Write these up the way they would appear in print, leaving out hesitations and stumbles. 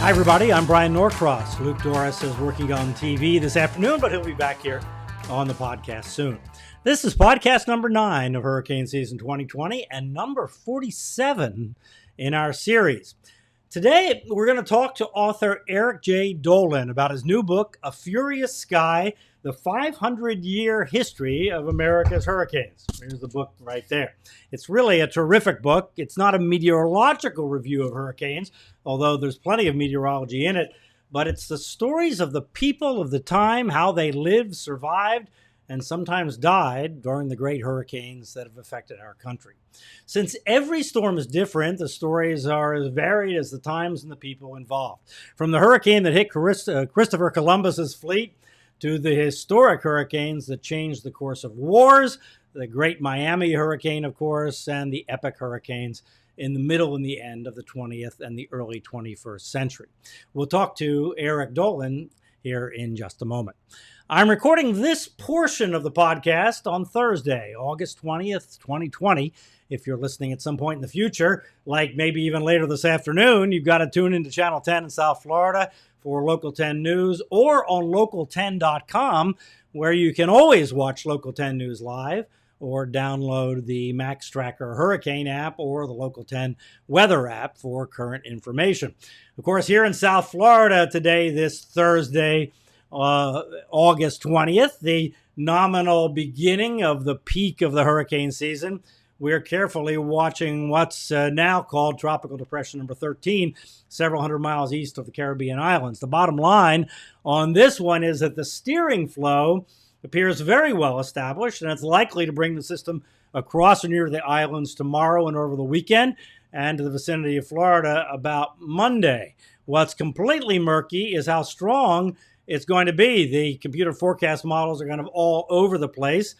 Hi, everybody. I'm Bryan Norcross. Luke Doris is working on TV this afternoon, but he'll be back here on the podcast soon. This is podcast number 9 of Hurricane Season 2020 and number 47 in our series. Today, we're going to talk to author Eric Jay Dolin about his new book, A Furious Sky, The 500-Year History of America's Hurricanes. Here's the book right there. It's really a terrific book. It's not a meteorological review of hurricanes, although there's plenty of meteorology in it, but it's the stories of the people of the time, how they lived, survived, and sometimes died during the great hurricanes that have affected our country. Since every storm is different, the stories are as varied as the times and the people involved. From the hurricane that hit Christopher Columbus's fleet to the historic hurricanes that changed the course of wars, the Great Miami Hurricane, of course, and the epic hurricanes in the middle and the end of the 20th and the early 21st century. We'll talk to Eric Dolin here in just a moment. I'm recording this portion of the podcast on Thursday, August 20th, 2020. If you're listening at some point in the future, like maybe even later this afternoon, you've got to tune into Channel 10 in South Florida for Local 10 News or on local10.com, where you can always watch Local 10 News live or download the Max Tracker Hurricane app or the Local 10 Weather app for current information. Of course, here in South Florida today, this Thursday, August 20th, the nominal beginning of the peak of the hurricane season. We're carefully watching what's now called Tropical Depression number 13, several hundred miles east of the Caribbean islands. The bottom line on this one is that the steering flow appears very well established, and it's likely to bring the system across or near the islands tomorrow and over the weekend and to the vicinity of Florida about Monday. What's completely murky is how strong it's going to be. The computer forecast models are kind of all over the place.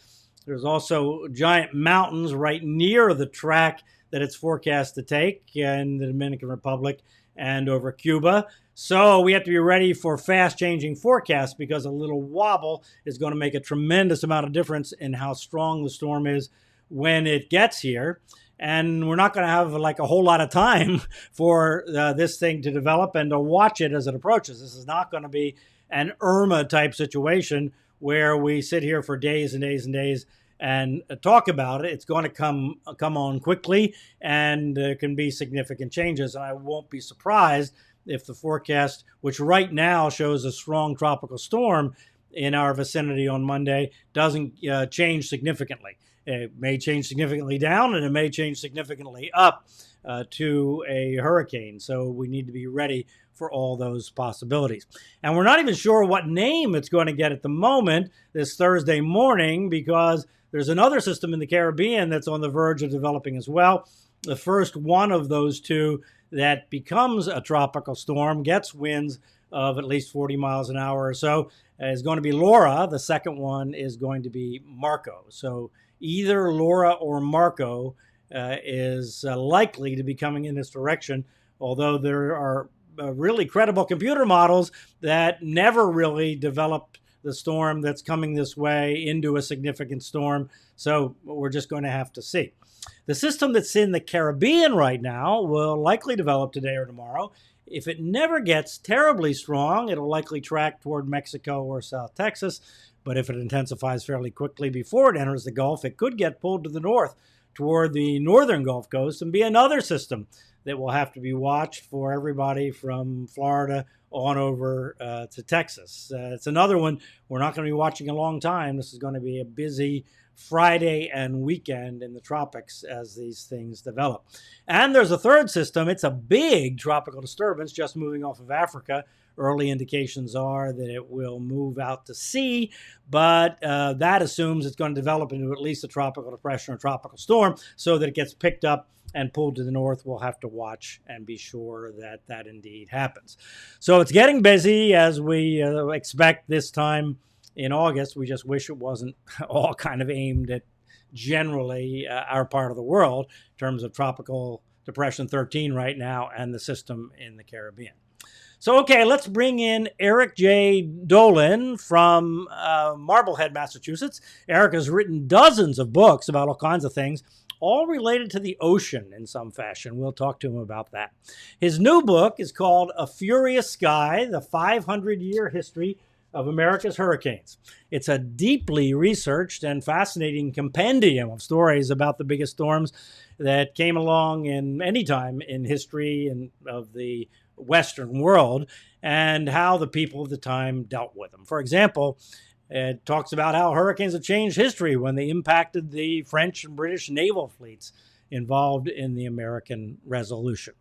There's also giant mountains right near the track that it's forecast to take in the Dominican Republic and over Cuba. So we have to be ready for fast-changing forecasts because a little wobble is going to make a tremendous amount of difference in how strong the storm is when it gets here. And we're not going to have like a whole lot of time for this thing to develop and to watch it as it approaches. This is not going to be an Irma-type situation where we sit here for days and days and days and talk about it. It's going to come on quickly, and there can be significant changes. And I won't be surprised if the forecast, which right now shows a strong tropical storm in our vicinity on Monday, doesn't change significantly. It may change significantly down, and it may change significantly up to a hurricane. So we need to be ready for all those possibilities. And we're not even sure what name it's going to get at the moment this Thursday morning, because there's another system in the Caribbean that's on the verge of developing as well. The first one of those two that becomes a tropical storm, gets winds of at least 40 miles an hour or so, is going to be Laura. The second one is going to be Marco. So either Laura or Marco is likely to be coming in this direction, although there are really credible computer models that never really developed the storm that's coming this way into a significant storm. So we're just going to have to see. The system that's in the Caribbean right now will likely develop today or tomorrow. If it never gets terribly strong, it'll likely track toward Mexico or South Texas. But if it intensifies fairly quickly before it enters the Gulf, it could get pulled to the north toward the northern Gulf Coast and be another system that will have to be watched for everybody from Florida on over to Texas. It's another one we're not going to be watching a long time. This is going to be a busy Friday and weekend in the tropics as these things develop. And there's a third system. It's a big tropical disturbance just moving off of Africa. Early indications are that it will move out to sea, but that assumes it's going to develop into at least a tropical depression or tropical storm so that it gets picked up and pulled to the north. We'll have to watch and be sure that that indeed happens. So it's getting busy as we expect this time in August. We just wish it wasn't all kind of aimed at generally our part of the world in terms of Tropical Depression 13 right now and the system in the Caribbean. So, okay, let's bring in Eric Jay Dolin from Marblehead, Massachusetts. Eric has written dozens of books about all kinds of things, all related to the ocean in some fashion. We'll talk to him about that. His new book is called A Furious Sky, The 500-Year History of America's Hurricanes. It's a deeply researched and fascinating compendium of stories about the biggest storms that came along in any time in history and of the Western world, and how the people of the time dealt with them. For example, it talks about how hurricanes have changed history when they impacted the French and British naval fleets involved in the American Revolution.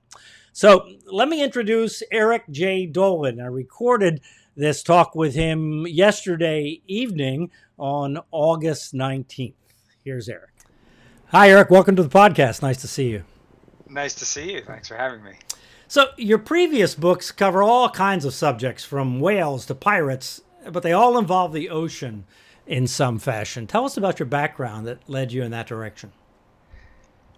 So let me introduce Eric Jay Dolin. I recorded this talk with him yesterday evening on August 19th. Here's Eric. Hi, Eric. Welcome to the podcast. Nice to see you. Nice to see you. Thanks for having me. So your previous books cover all kinds of subjects, from whales to pirates, but they all involve the ocean in some fashion. Tell us about your background that led you in that direction.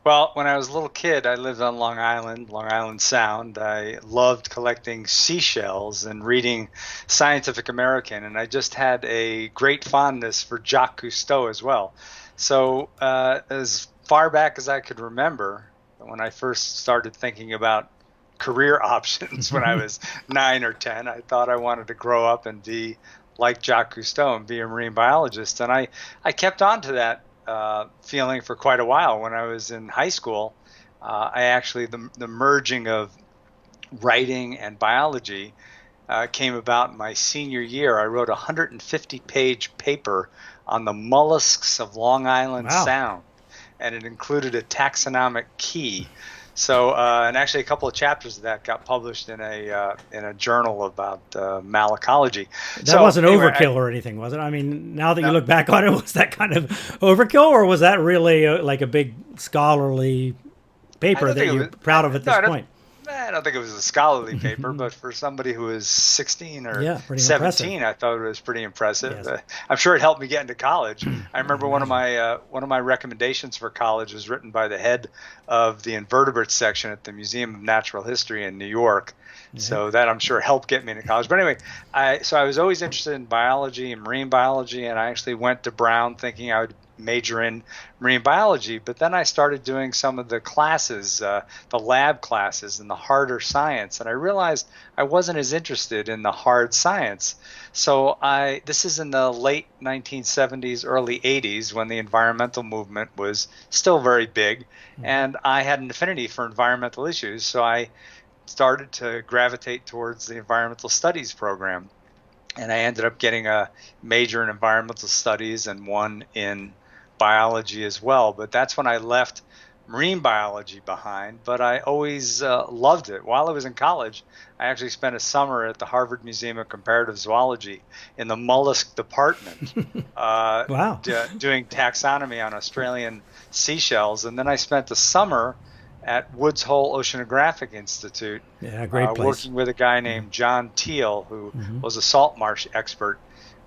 Well, when I was a little kid, I lived on Long Island Sound. I loved collecting seashells and reading Scientific American, and I just had a great fondness for Jacques Cousteau as well. So as far back as I could remember, when I first started thinking about career options when I was 9 or 10, I thought I wanted to grow up and be like Jacques Cousteau and be a marine biologist. And I kept on to that feeling for quite a while. When I was in high school, I actually, the merging of writing and biology came about in my senior year. I wrote a 150-page paper on the mollusks of Long Island Sound, and it included a taxonomic key. So, and actually a couple of chapters of that got published in a journal about malacology. That wasn't overkill or anything, was it? I mean, now that you look back on it, was that kind of overkill, or was that really like a big scholarly paper that you're proud of at this point? I don't think it was a scholarly paper, but for somebody who was 16 or 17, impressive. I thought it was pretty impressive. Yes. I'm sure it helped me get into college. I remember one of my recommendations for college was written by the head of the invertebrate section at the Museum of Natural History in New York. Mm-hmm. So that I'm sure helped get me into college. But anyway, I was always interested in biology and marine biology, and I actually went to Brown thinking I would major in marine biology, but then I started doing some of the classes, the lab classes and the harder science, and I realized I wasn't as interested in the hard science. So this is in the late 1970s, early 80s, when the environmental movement was still very big, and I had an affinity for environmental issues, so I started to gravitate towards the environmental studies program, and I ended up getting a major in environmental studies and one in biology as well. But that's when I left marine biology behind, but I always loved it. While I was in college, I actually spent a summer at the Harvard Museum of Comparative Zoology in the mollusk department doing taxonomy on Australian seashells. And then I spent the summer at Woods Hole Oceanographic Institute, great place. Working with a guy named John Teal, who was a salt marsh expert.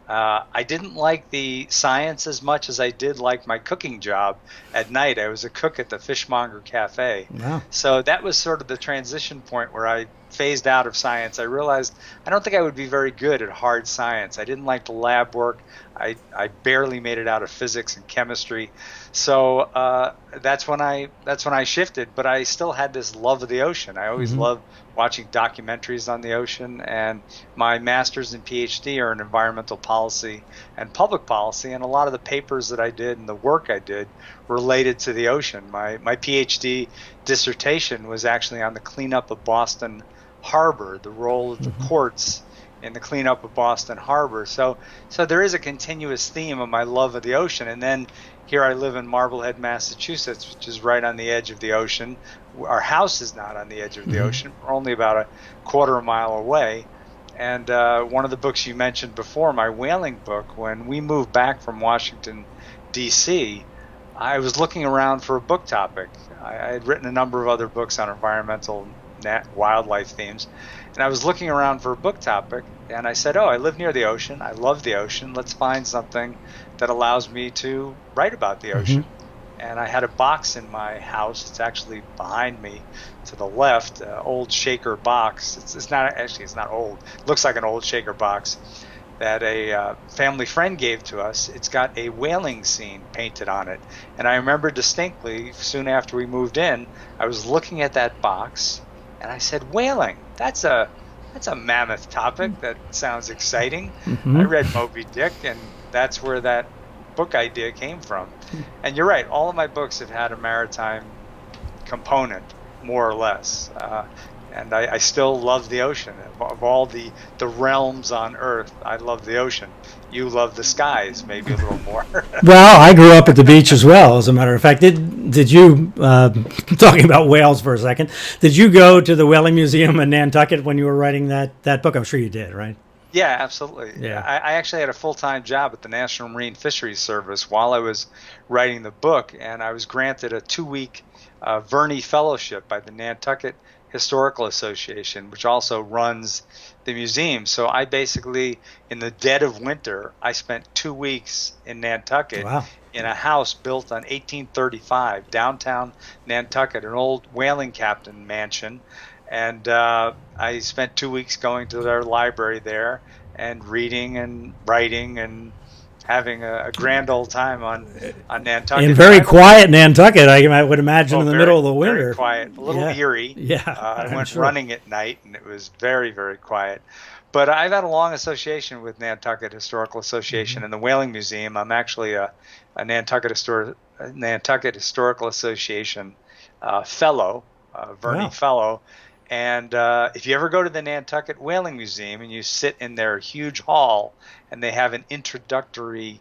I didn't like the science as much as I did like my cooking job at night. I was a cook at the Fishmonger Cafe. Wow. So that was sort of the transition point where I phased out of science. I realized I don't think I would be very good at hard science. I didn't like the lab work. I barely made it out of physics and chemistry. So that's when I shifted, but I still had this love of the ocean. I always loved watching documentaries on the ocean, and my master's and PhD are in environmental policy and public policy, and a lot of the papers that I did and the work I did related to the ocean. My PhD dissertation was actually on the cleanup of Boston Harbor, the role of the courts in the cleanup of Boston Harbor. So there is a continuous theme of my love of the ocean. And then here I live in Marblehead, Massachusetts, which is right on the edge of the ocean. Our house is not on the edge of the ocean. We're only about a quarter mile away. And one of the books you mentioned before, my whaling book, when we moved back from Washington, D.C., I was looking around for a book topic. I had written a number of other books on environmental wildlife themes, and I was looking around for a book topic, and I said, I live near the ocean. I love the ocean. Let's find something that allows me to write about the ocean. And I had a box in my house. It's actually behind me to the left, old shaker box. It's not old. It looks like an old shaker box. that a family friend gave to us. It's got a whaling scene painted on it. And I remember distinctly, soon after we moved in, I was looking at that box and I said, whaling, that's a mammoth topic. That sounds exciting. Mm-hmm. I read Moby Dick, and that's where that book idea came from. And you're right, all of my books have had a maritime component, more or less. And I still love the ocean. Of all the realms on Earth, I love the ocean. You love the skies, maybe a little more. Well, I grew up at the beach as well, as a matter of fact. Did you, talking about whales for a second, did you go to the Whaling Museum in Nantucket when you were writing that book? I'm sure you did, right? Yeah, absolutely. Yeah. I actually had a full-time job at the National Marine Fisheries Service while I was writing the book, and I was granted a 2-week Verney Fellowship by the Nantucket Historical Association, which also runs the museum. So I basically, in the dead of winter, I spent 2 weeks in Nantucket. Wow. In a house built on 1835, downtown Nantucket, an old whaling captain mansion. And I spent 2 weeks going to their library there and reading and writing and having a grand old time on Nantucket. In very quiet Nantucket, I would imagine, in the middle of the winter. Very quiet, a little eerie. Yeah, I went running at night, and it was very, very quiet. But I've had a long association with Nantucket Historical Association and the Whaling Museum. I'm actually a Nantucket Historical Association fellow, Verney Fellow. And if you ever go to the Nantucket Whaling Museum and you sit in their huge hall and they have an introductory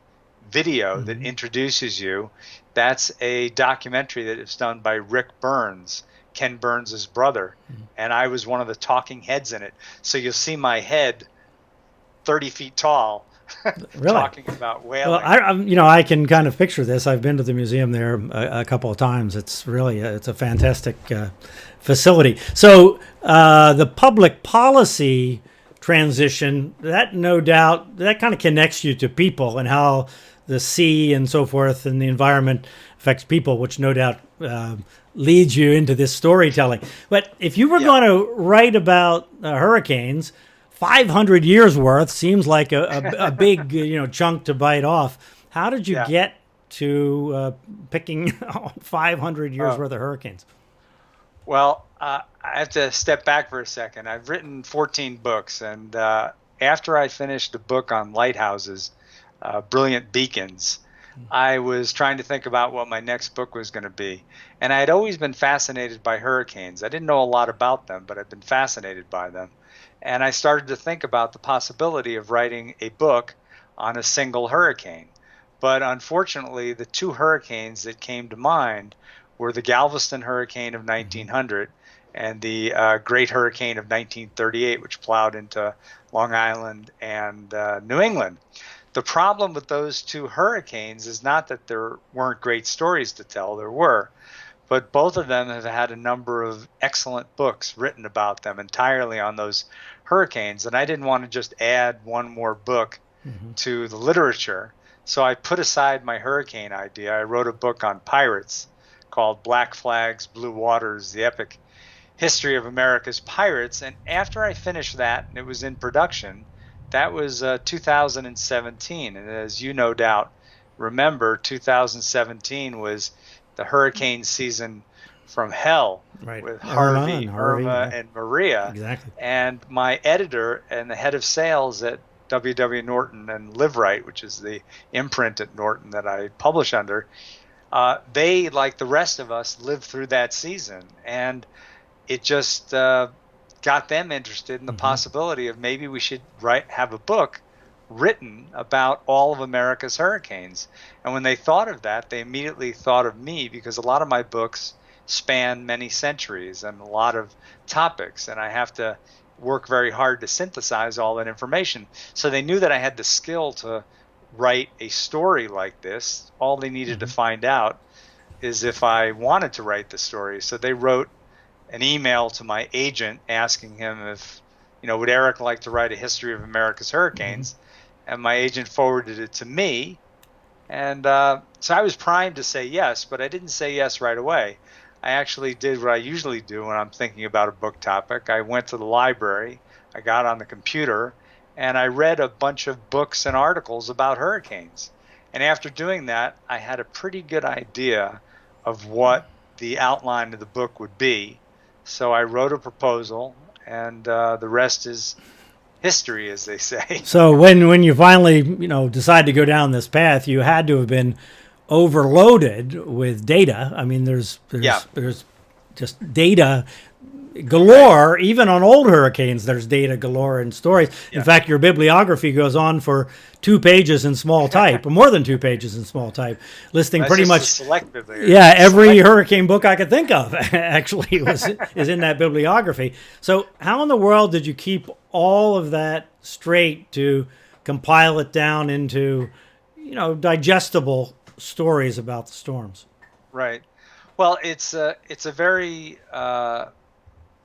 video that introduces you, that's a documentary that is done by Rick Burns, Ken Burns' brother. And I was one of the talking heads in it. So you'll see my head 30 feet tall. Really? Talking about whaling. Well, I can kind of picture this. I've been to the museum there a couple of times. It's really it's a fantastic facility. So the public policy transition, that no doubt, that kind of connects you to people and how the sea and so forth and the environment affects people, which no doubt leads you into this storytelling. But if you were going to write about hurricanes, 500 years worth seems like a big chunk to bite off. How did you get to picking 500 years worth of hurricanes? Well, I have to step back for a second. I've written 14 books, and after I finished a book on lighthouses, Brilliant Beacons, I was trying to think about what my next book was going to be. And I had always been fascinated by hurricanes. I didn't know a lot about them, but I'd been fascinated by them. And I started to think about the possibility of writing a book on a single hurricane. But unfortunately, the two hurricanes that came to mind were the Galveston hurricane of 1900 and the Great Hurricane of 1938, which plowed into Long Island and New England. The problem with those two hurricanes is not that there weren't great stories to tell, there were, but both of them have had a number of excellent books written about them entirely on those hurricanes, and I didn't want to just add one more book to the literature, so I put aside my hurricane idea. I wrote a book on pirates called Black Flags, Blue Waters, The Epic History of America's Pirates, and after I finished that, and it was in production, that was 2017, and as you no doubt remember, 2017 was the hurricane season from hell, with Harvey, Irma, and Maria. Exactly. And my editor and the head of sales at W.W. Norton and Live Right, which is the imprint at Norton that I publish under, they, like the rest of us, lived through that season. And it just got them interested in the possibility of maybe we should have a book written about all of America's hurricanes. And when they thought of that, they immediately thought of me, because a lot of my books span many centuries and a lot of topics, and I have to work very hard to synthesize all that information. So they knew that I had the skill to write a story like this. All they needed to find out is if I wanted to write the story. So they wrote an email to my agent asking him if, would Eric like to write a history of America's hurricanes? And my agent forwarded it to me. And so I was primed to say yes, but I didn't say yes right away. I actually did what I usually do when I'm thinking about a book topic. I went to the library, I got on the computer, and I read a bunch of books and articles about hurricanes. And after doing that, I had a pretty good idea of what the outline of the book would be. So I wrote a proposal, and the rest is history, as they say. So when you finally decide to go down this path, you had to have been overloaded with data. I mean, there's just data galore. Even on old hurricanes, there's data galore and stories. Yeah. In fact, your bibliography goes on for 2 pages in small type, or more than 2 pages in small type, listing That's pretty much selectively. Yeah, every hurricane book I could think of actually is in that bibliography. So how in the world did you keep all of that straight to compile it down into digestible stories about the storms? Right. Well, it's a very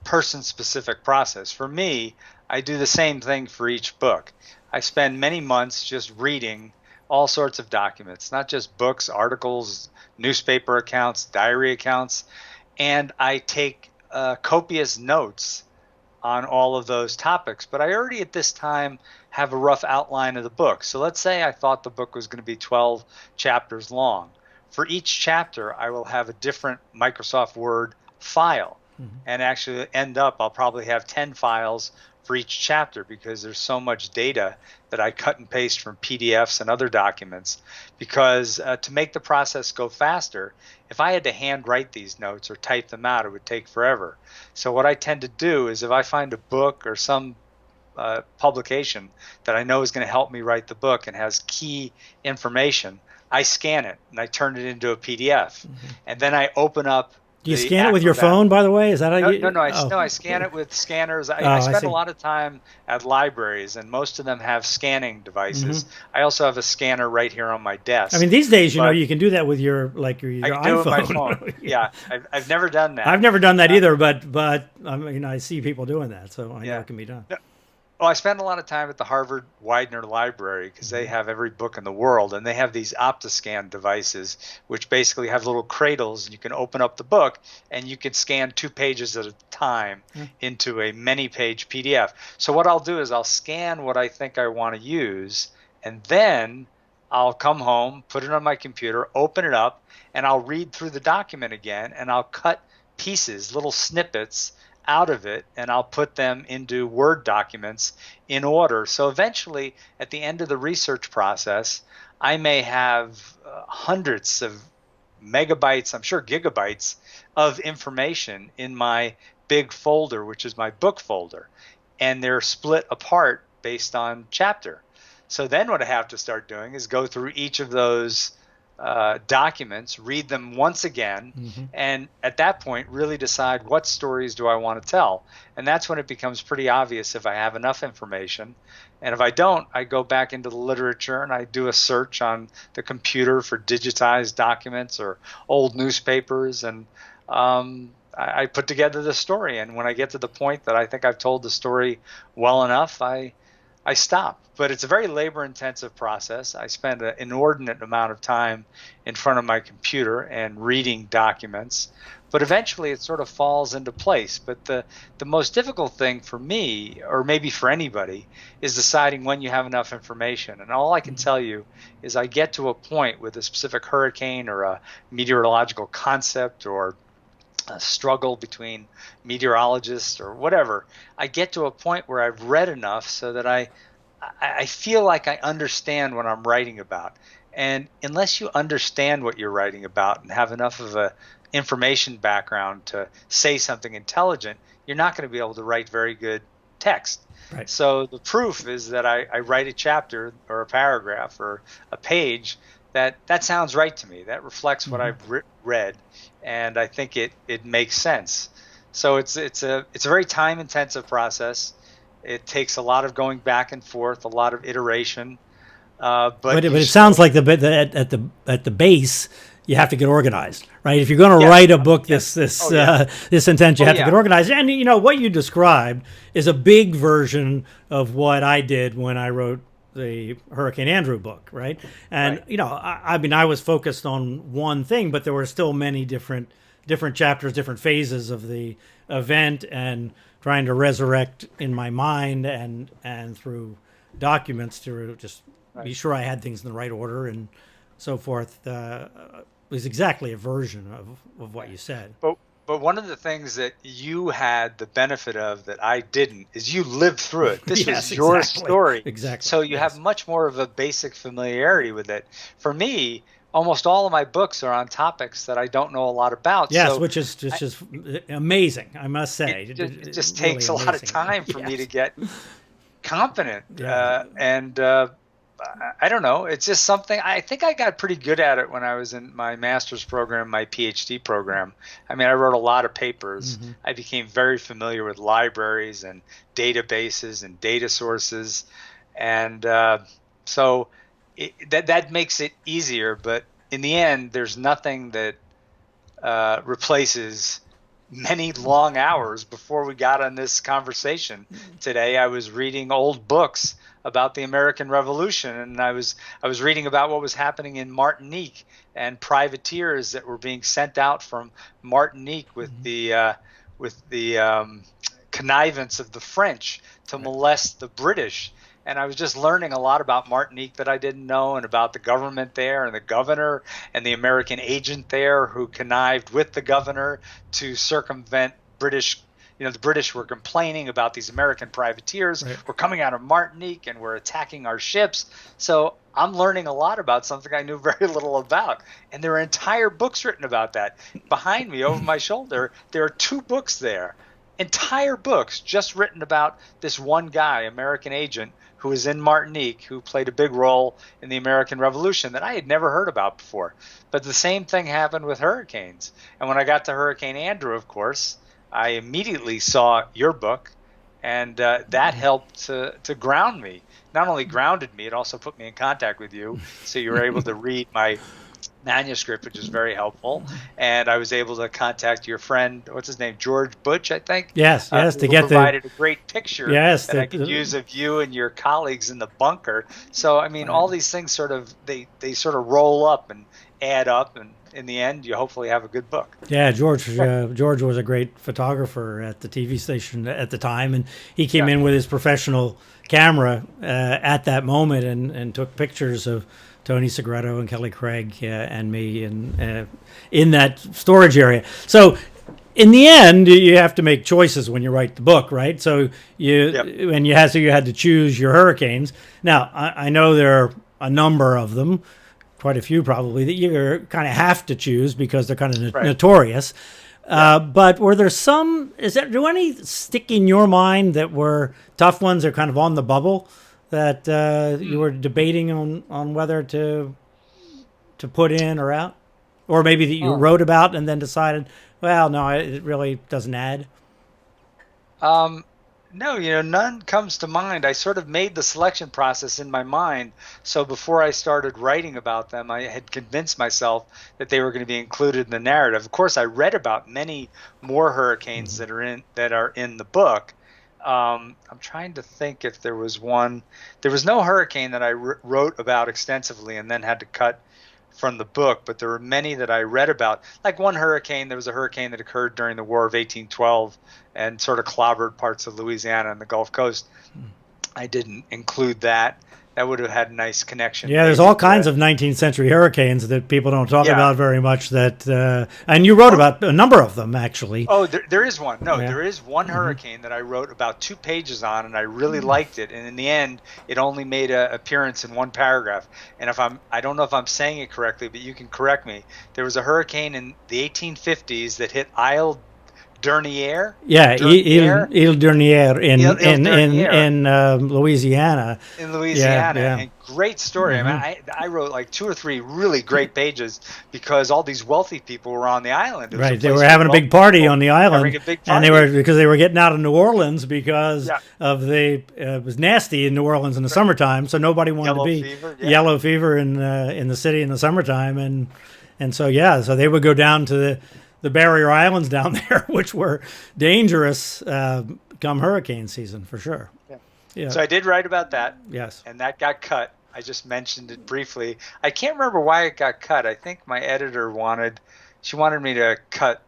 person-specific process. For me, I do the same thing for each book. I spend many months just reading all sorts of documents, not just books, articles, newspaper accounts, diary accounts, and I take copious notes on all of those topics. But I already at this time have a rough outline of the book. So let's say I thought the book was going to be 12 chapters long. For each chapter, I will have a different Microsoft Word file. Mm-hmm. And actually I'll probably have 10 files for each chapter, because there's so much data that I cut and paste from PDFs and other documents. Because to make the process go faster, if I had to handwrite these notes or type them out, it would take forever. So what I tend to do is, if I find a book or some publication that I know is going to help me write the book and has key information, I scan it and I turn it into a PDF. Mm-hmm. And then I open up. Do you scan it with your phone, by the way? Is that how you? No. I scan it with scanners. I spend a lot of time at libraries, and most of them have scanning devices. Mm-hmm. I also have a scanner right here on my desk. I mean, these days, you can do that with your iPhone. I can do it with my phone. Yeah, I've never done that. I've never done that either, but I mean, I see people doing that, so I know it can be done. Well, I spend a lot of time at the Harvard Widener Library, because they have every book in the world, and they have these OptiScan devices, which basically have little cradles, and you can open up the book and you can scan 2 pages at a time into a many-page PDF. So what I'll do is I'll scan what I think I want to use, and then I'll come home, put it on my computer, open it up, and I'll read through the document again, and I'll cut pieces, little snippets out of it, and I'll put them into Word documents in order. So eventually, at the end of the research process, I may have hundreds of megabytes, I'm sure gigabytes, of information in my big folder, which is my book folder, and they're split apart based on chapter. So then what I have to start doing is go through each of those documents, read them once again, and at that point really decide what stories do I want to tell. And that's when it becomes pretty obvious if I have enough information. And if I don't, I go back into the literature and I do a search on the computer for digitized documents or old newspapers, and I put together the story. And when I get to the point that I think I've told the story well enough, I stop. But it's a very labor-intensive process. I spend an inordinate amount of time in front of my computer and reading documents. But eventually it sort of falls into place. But the most difficult thing for me, or maybe for anybody, is deciding when you have enough information. And all I can tell you is I get to a point with a specific hurricane or a meteorological concept or a struggle between meteorologists or whatever. I get to a point where I've read enough so that I feel like I understand what I'm writing about. And unless you understand what you're writing about and have enough of a information background to say something intelligent, you're not going to be able to write very good text. Right. So the proof is that I write a chapter or a paragraph or a page that sounds right to me. That reflects what I've read, and I think it makes sense. So it's a very time-intensive process. It takes a lot of going back and forth, a lot of iteration. But it sounds like at the base, you have to get organized, right? If you're going to write a book this intense, you have to get organized. And what you described is a big version of what I did when I wrote the Hurricane Andrew book, right? And I was focused on one thing, but there were still many different chapters, different phases of the event, and trying to resurrect in my mind and through documents to just Right. be sure I had things in the right order and so forth. Was exactly a version of what you said. But one of the things that you had the benefit of that I didn't is you lived through it. This Yes, was your exactly. story. Exactly. So you have Yes. much more of a basic familiarity with it. For me, almost all of my books are on topics that I don't know a lot about. Yes, So which is just amazing, I must say. it just Really takes a lot of amazing. time for me to Yes. get competent. Yeah. And I don't know. It's just something I think I got pretty good at it when I was in my master's program, my PhD program. I mean, I wrote a lot of papers. Mm-hmm. I became very familiar with libraries and databases and data sources. And so that makes it easier. But in the end, there's nothing that replaces many long hours before we got on this conversation today. I was reading old books about the American Revolution, and I was reading about what was happening in Martinique and privateers that were being sent out from Martinique with the connivance of the French to molest the British. And I was just learning a lot about Martinique that I didn't know, and about the government there and the governor and the American agent there who connived with the governor to circumvent British. The British were complaining about these American privateers were coming out of Martinique and were attacking our ships. So I'm learning a lot about something I knew very little about. And there are entire books written about that. Behind me, over my shoulder, there are 2 books there. Entire books just written about this one guy, American agent, who was in Martinique, who played a big role in the American Revolution that I had never heard about before. But the same thing happened with hurricanes. And when I got to Hurricane Andrew, of course, I immediately saw your book, and that helped to ground me. Not only grounded me, it also put me in contact with you, so you were able to read my manuscript, which is very helpful. And I was able to contact your friend, what's his name, George Butch, I think. Yes, to who get provided a great picture that I could the use of you and your colleagues in the bunker. So I mean, all these things sort of they sort of roll up and add up, and in the end, you hopefully have a good book. Yeah, George was a great photographer at the TV station at the time, and he came in with his professional camera at that moment and took pictures of Tony Segreto and Kelly Craig and me in that storage area. So in the end, you have to make choices when you write the book, right? So you had to choose your hurricanes. Now, I know there are a number of them, quite a few probably, that you kind of have to choose because they're kind of notorious. But were there some, do any stick in your mind that were tough ones or kind of on the bubble that you were debating on whether to put in or out? Or maybe that you wrote about and then decided, well, no, it really doesn't add? No, none comes to mind. I sort of made the selection process in my mind. So before I started writing about them, I had convinced myself that they were going to be included in the narrative. Of course, I read about many more hurricanes that are in the book. I'm trying to think if there was one. There was no hurricane that I wrote about extensively and then had to cut from the book, but there were many that I read about. Like one hurricane, there was a hurricane that occurred during the War of 1812 and sort of clobbered parts of Louisiana and the Gulf Coast. I didn't include that. That would have had a nice connection. Yeah, there's all kinds of 19th century hurricanes that people don't talk about very much. And you wrote about a number of them, actually. Oh, there is one. No, there is one hurricane that I wrote about 2 pages on, and I really liked it. And in the end, it only made an appearance in one paragraph. And I don't know if I'm saying it correctly, but you can correct me. There was a hurricane in the 1850s that hit Isle Dernier. Yeah, Ile Dernier in Louisiana. In Louisiana, yeah. And great story. I mean, I wrote like 2 or 3 really great pages because all these wealthy people were on the island. Right, they were having a big party on the island, and they were getting out of New Orleans because of it was nasty in New Orleans in the summertime, so nobody wanted to be yellow fever in the city in the summertime, and so they would go down to the barrier islands down there, which were dangerous come hurricane season, for sure. Yeah. So I did write about that. Yes. And that got cut. I just mentioned it briefly. I can't remember why it got cut. I think my editor wanted me to cut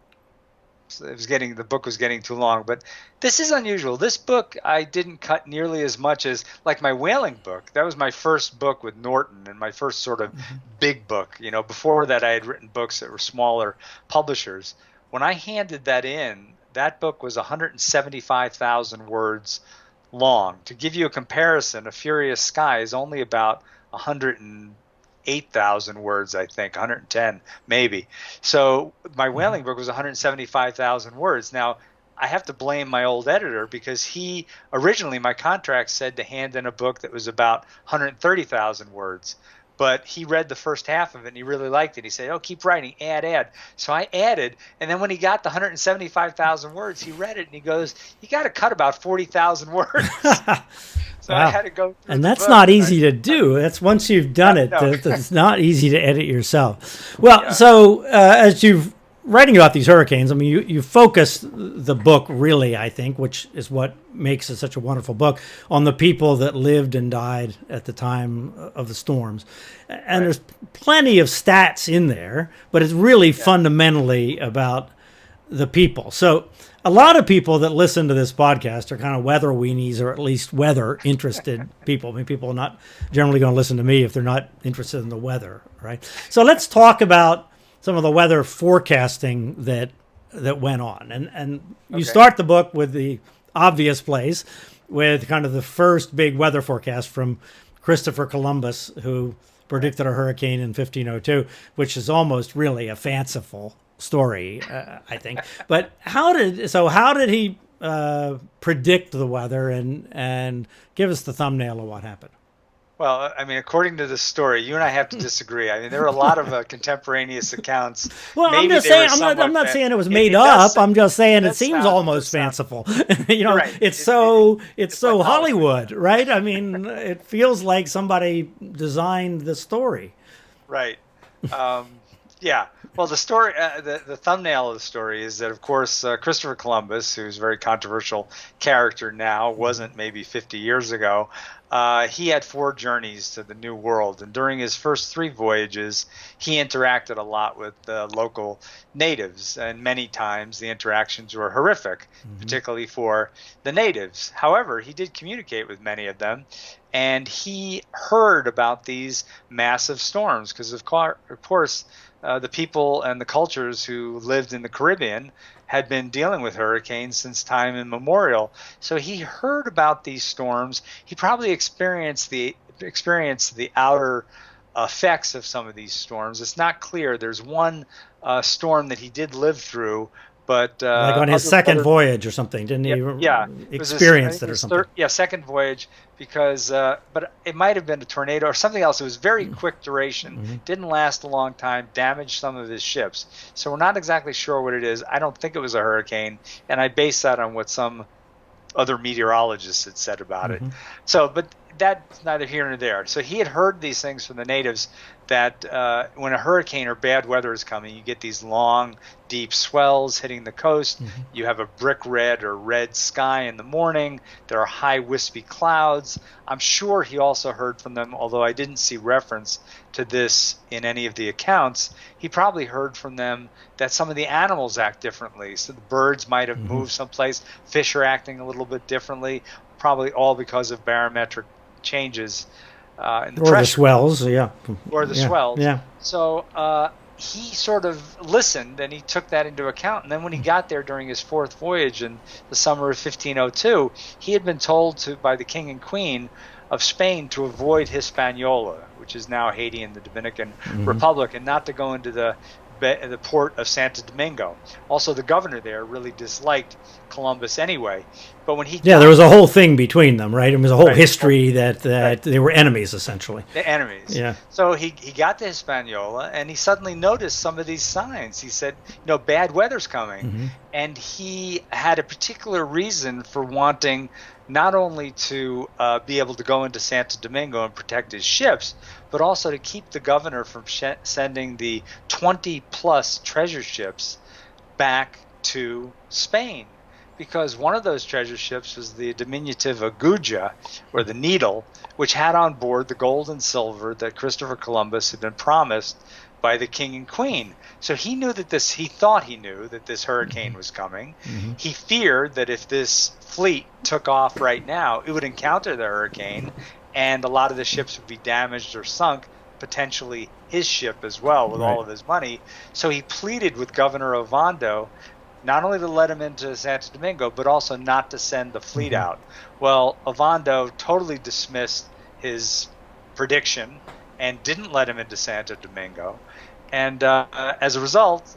the book was getting too long. But this is unusual. This book I didn't cut nearly as much as like my whaling book. That was my first book with Norton and my first sort of big book. Before that I had written books that were smaller publishers. When I handed that in, that book was 175,000 words long. To give you a comparison, A Furious Sky is only about 108,000 words, I think, 110 maybe. So my whaling book was 175,000 words. Now, I have to blame my old editor because he originally, my contract said to hand in a book that was about 130,000 words. But he read the first half of it and he really liked it. He said, keep writing, add. So I added. And then when he got the 175,000 words, he read it and he goes, you got to cut about 40,000 words. So wow. I had to go through and that's not easy to do. That's once you've done it. No. It's not easy to edit yourself. Well, yeah. So as you've writing about these hurricanes, I mean, you focus the book really, I think, which is what makes it such a wonderful book, on the people that lived and died at the time of the storms. And there's plenty of stats in there, but it's really fundamentally about the people. So a lot of people that listen to this podcast are kind of weather weenies, or at least weather interested people. I mean, people are not generally going to listen to me if they're not interested in the weather, right? So let's talk about some of the weather forecasting that went on. And you start the book with the obvious place, with kind of the first big weather forecast from Christopher Columbus, who predicted a hurricane in 1502, which is almost really a fanciful story, I think. But how did he predict the weather, and give us the thumbnail of what happened? Well, I mean, according to this story, you and I have to disagree. I mean, there are a lot of contemporaneous accounts. Well, I'm just saying, I'm not saying it was made up. I'm just saying it seems almost fanciful. It's so Hollywood, right? I mean, it feels like somebody designed the story. Right. Yeah. Well, the story, the thumbnail of the story is that, of course, Christopher Columbus, who's a very controversial character now, wasn't maybe 50 years ago. He had 4 journeys to the New World, and during his first 3 voyages, he interacted a lot with the local natives, and many times the interactions were horrific, particularly for the natives. However, he did communicate with many of them, and he heard about these massive storms because, of course, the people and the cultures who lived in the Caribbean had been dealing with hurricanes since time immemorial. So he heard about these storms. He probably experienced the outer effects of some of these storms. It's not clear. There's one storm that he did live through, but like on his second voyage or something, didn't he? Yeah, experience it or something. Second voyage, because but it might have been a tornado or something else. It was very quick duration, didn't last a long time, damaged some of his ships. So we're not exactly sure what it is. I don't think it was a hurricane, and I base that on what some other meteorologists had said about it. So, but that's neither here nor there. So he had heard these things from the natives that when a hurricane or bad weather is coming, you get these long, deep swells hitting the coast. You have a brick red or red sky in the morning. There are high, wispy clouds. I'm sure he also heard from them, although I didn't see reference to this in any of the accounts. He probably heard from them that some of the animals act differently. So the birds might have moved someplace. Fish are acting a little bit differently, probably all because of barometric changes in the pressure. The swells, Or the swells. Yeah. So he sort of listened, and he took that into account. And then when he got there during his 4th voyage in the summer of 1502, he had been told by the king and queen of Spain to avoid Hispaniola, which is now Haiti and the Dominican Republic, and not to go into the port of Santo Domingo. Also, the governor there really disliked Columbus anyway. But when he there was a whole thing between them, right? It was a whole history that they were enemies, essentially. The enemies. Yeah. So he got to Hispaniola, and he suddenly noticed some of these signs. He said, bad weather's coming. And he had a particular reason for wanting not only to be able to go into Santo Domingo and protect his ships, but also to keep the governor from sending the 20-plus treasure ships back to Spain. Because one of those treasure ships was the diminutive Aguja, or the Needle, which had on board the gold and silver that Christopher Columbus had been promised by the king and queen. So he knew that he thought he knew that this hurricane was coming. Mm-hmm. He feared that if this fleet took off right now, it would encounter the hurricane and a lot of the ships would be damaged or sunk, potentially his ship as well with all of his money. So he pleaded with Governor Ovando not only to let him into Santo Domingo, but also not to send the fleet out. Well, Ovando totally dismissed his prediction and didn't let him into Santo Domingo. And as a result,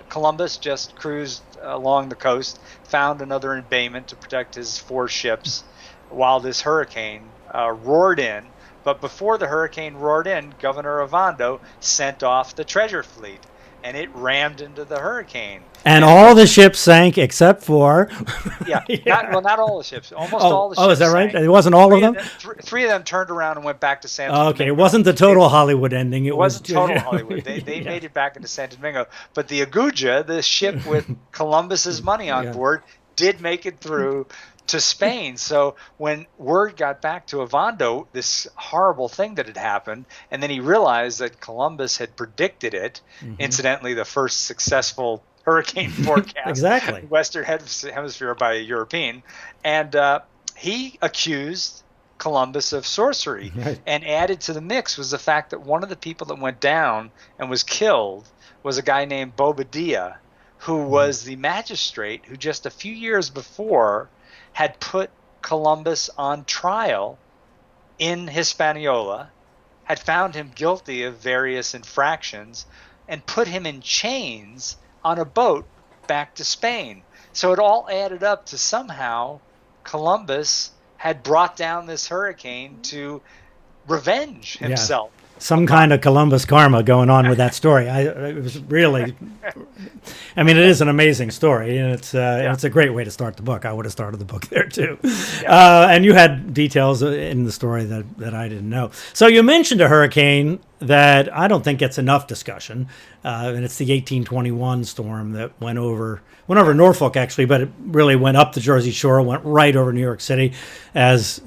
Columbus just cruised along the coast, found another embayment to protect his 4 ships while this hurricane roared in. But before the hurricane roared in, Governor Ovando sent off the treasure fleet, and it rammed into the hurricane. And all the ships sank except for... Not all the ships. Almost all the ships. Oh, is that right? It wasn't all of them? 3 of them turned around and went back to Santo Domingo. Okay, it wasn't the total Hollywood ending. It wasn't total Hollywood. They made it back into Santo Domingo. But the Aguja, the ship with Columbus's money on board, did make it through to Spain. So when word got back to Ovando, this horrible thing that had happened, and then he realized that Columbus had predicted it, incidentally the first successful hurricane forecast in the Western Hemisphere by a European, and he accused Columbus of sorcery. And added to the mix was the fact that one of the people that went down and was killed was a guy named Bobadilla, who was the magistrate who just a few years before had put Columbus on trial in Hispaniola, had found him guilty of various infractions, and put him in chains on a boat back to Spain. So it all added up to somehow Columbus had brought down this hurricane to revenge himself. Some kind of Columbus karma going on with that story. It was really, I mean, it is an amazing story, and it's a great way to start the book. I would have started the book there too. And you had details in the story that I didn't know. So you mentioned a hurricane that I don't think gets enough discussion, and it's the 1821 storm that went over Norfolk actually, but it really went up the Jersey Shore, went right over New York City, as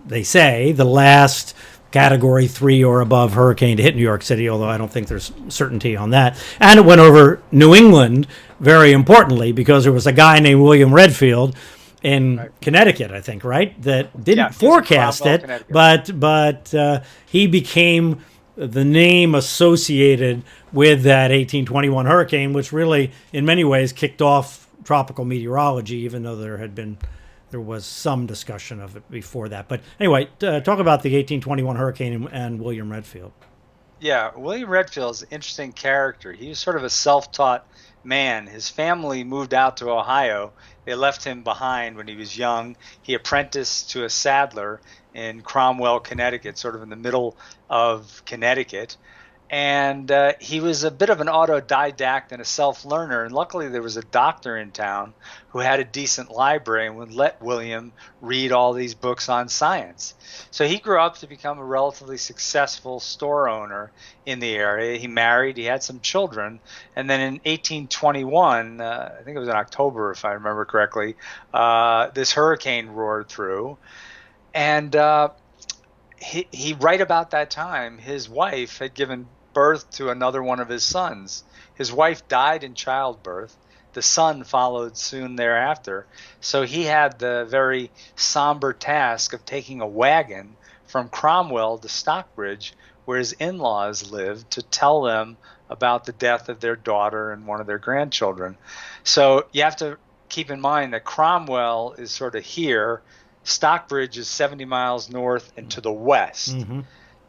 they say, the last Category 3 or above hurricane to hit New York City, although I don't think there's certainty on that. And it went over New England, very importantly, because there was a guy named William Redfield in Connecticut, I think, right, that didn't forecast it, but he became the name associated with that 1821 hurricane, which really, in many ways, kicked off tropical meteorology, even though there was some discussion of it before that. But anyway, talk about the 1821 hurricane and William Redfield. Yeah, William Redfield is an interesting character. He was sort of a self-taught man. His family moved out to Ohio. They left him behind when he was young. He apprenticed to a saddler in Cromwell, Connecticut, sort of in the middle of Connecticut. And he was a bit of an autodidact and a self-learner. And luckily there was a doctor in town who had a decent library and would let William read all these books on science. So he grew up to become a relatively successful store owner in the area. He married, he had some children. And then in 1821, I think it was in October if I remember correctly, this hurricane roared through. And he right about that time, his wife had given birth to another one of his sons. His wife died in childbirth. The son followed soon thereafter. So he had the very somber task of taking a wagon from Cromwell to Stockbridge, where his in-laws lived, to tell them about the death of their daughter and one of their grandchildren. So you have to keep in mind that Cromwell is sort of here. Stockbridge is 70 miles north and to the west. Mm-hmm.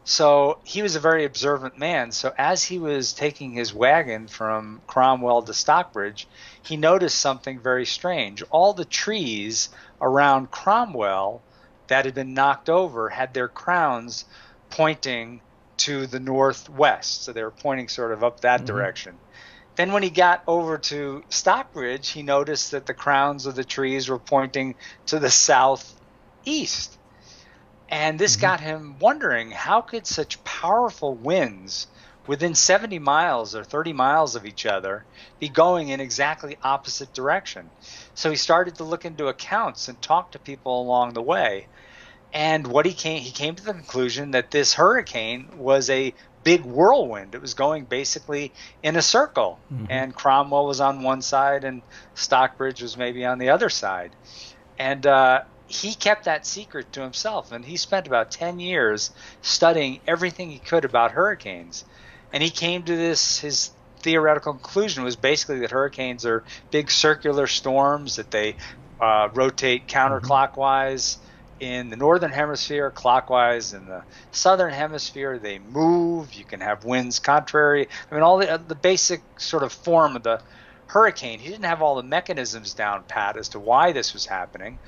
So he was a very observant man. So as he was taking his wagon from Cromwell to Stockbridge, he noticed something very strange. All the trees around Cromwell that had been knocked over had their crowns pointing to the northwest. So they were pointing sort of up that direction. Then when he got over to Stockbridge, he noticed that the crowns of the trees were pointing to the southeast. And this got him wondering, how could such powerful winds within 70 miles or 30 miles of each other be going in exactly opposite direction? So he started to look into accounts and talk to people along the way. And he came to the conclusion that this hurricane was a big whirlwind. It was going basically in a circle, and Cromwell was on one side and Stockbridge was maybe on the other side. And he kept that secret to himself, and he spent about 10 years studying everything he could about hurricanes. And he came to his theoretical conclusion was basically that hurricanes are big circular storms, that they rotate counterclockwise in the northern hemisphere, clockwise in the southern hemisphere. They move. You can have winds contrary. I mean, all the basic sort of form of the hurricane. He didn't have all the mechanisms down pat as to why this was happening,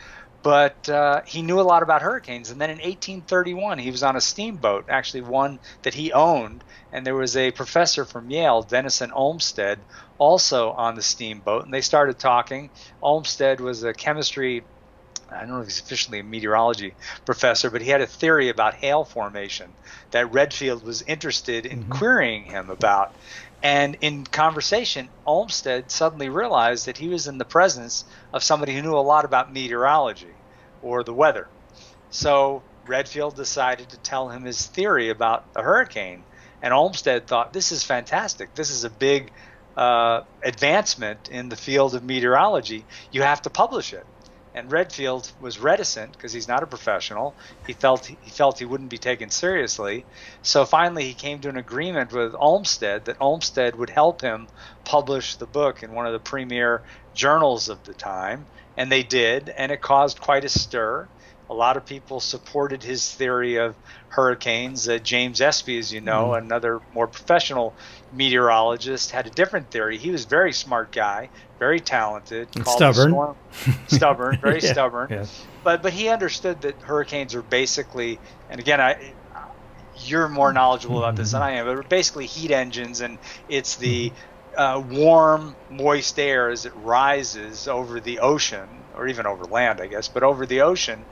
but he knew a lot about hurricanes. And then in 1831, he was on a steamboat, actually one that he owned, and there was a professor from Yale, Denison Olmsted, also on the steamboat, and they started talking. Olmsted was a chemistry, I don't know if he's officially a meteorology professor, but he had a theory about hail formation that Redfield was interested in querying him about. And in conversation, Olmsted suddenly realized that he was in the presence of somebody who knew a lot about meteorology or the weather. So Redfield decided to tell him his theory about a hurricane. And Olmsted thought, this is fantastic. This is a big advancement in the field of meteorology. You have to publish it. And Redfield was reticent because he's not a professional. He felt he wouldn't be taken seriously. So finally he came to an agreement with Olmsted that Olmsted would help him publish the book in one of the premier journals of the time. And they did, and it caused quite a stir. A lot of people supported his theory of hurricanes. James Espy, as you know, another more professional meteorologist, had a different theory. He was a very smart guy, very talented. Stubborn. Stubborn, very stubborn. Yeah. But he understood that hurricanes are basically, and again, you're more knowledgeable about this than I am, but they're basically heat engines, and it's the warm, moist air as it rises over the ocean, or even over land, I guess, but over the ocean,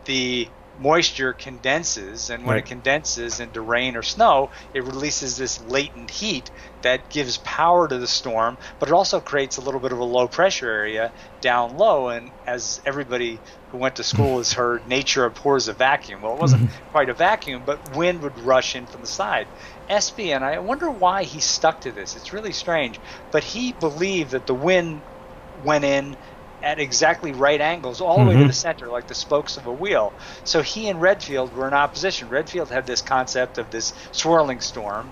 the moisture condenses, and when it condenses into rain or snow, it releases this latent heat that gives power to the storm, but it also creates a little bit of a low pressure area down low. And as everybody who went to school has heard, nature abhors a vacuum. Well, it wasn't quite a vacuum, but wind would rush in from the side. Espy, and I wonder why he stuck to this. It's really strange, but he believed that the wind went in at exactly right angles all the way to the center, like the spokes of a wheel. So he and Redfield were in opposition. Redfield had this concept of this swirling storm.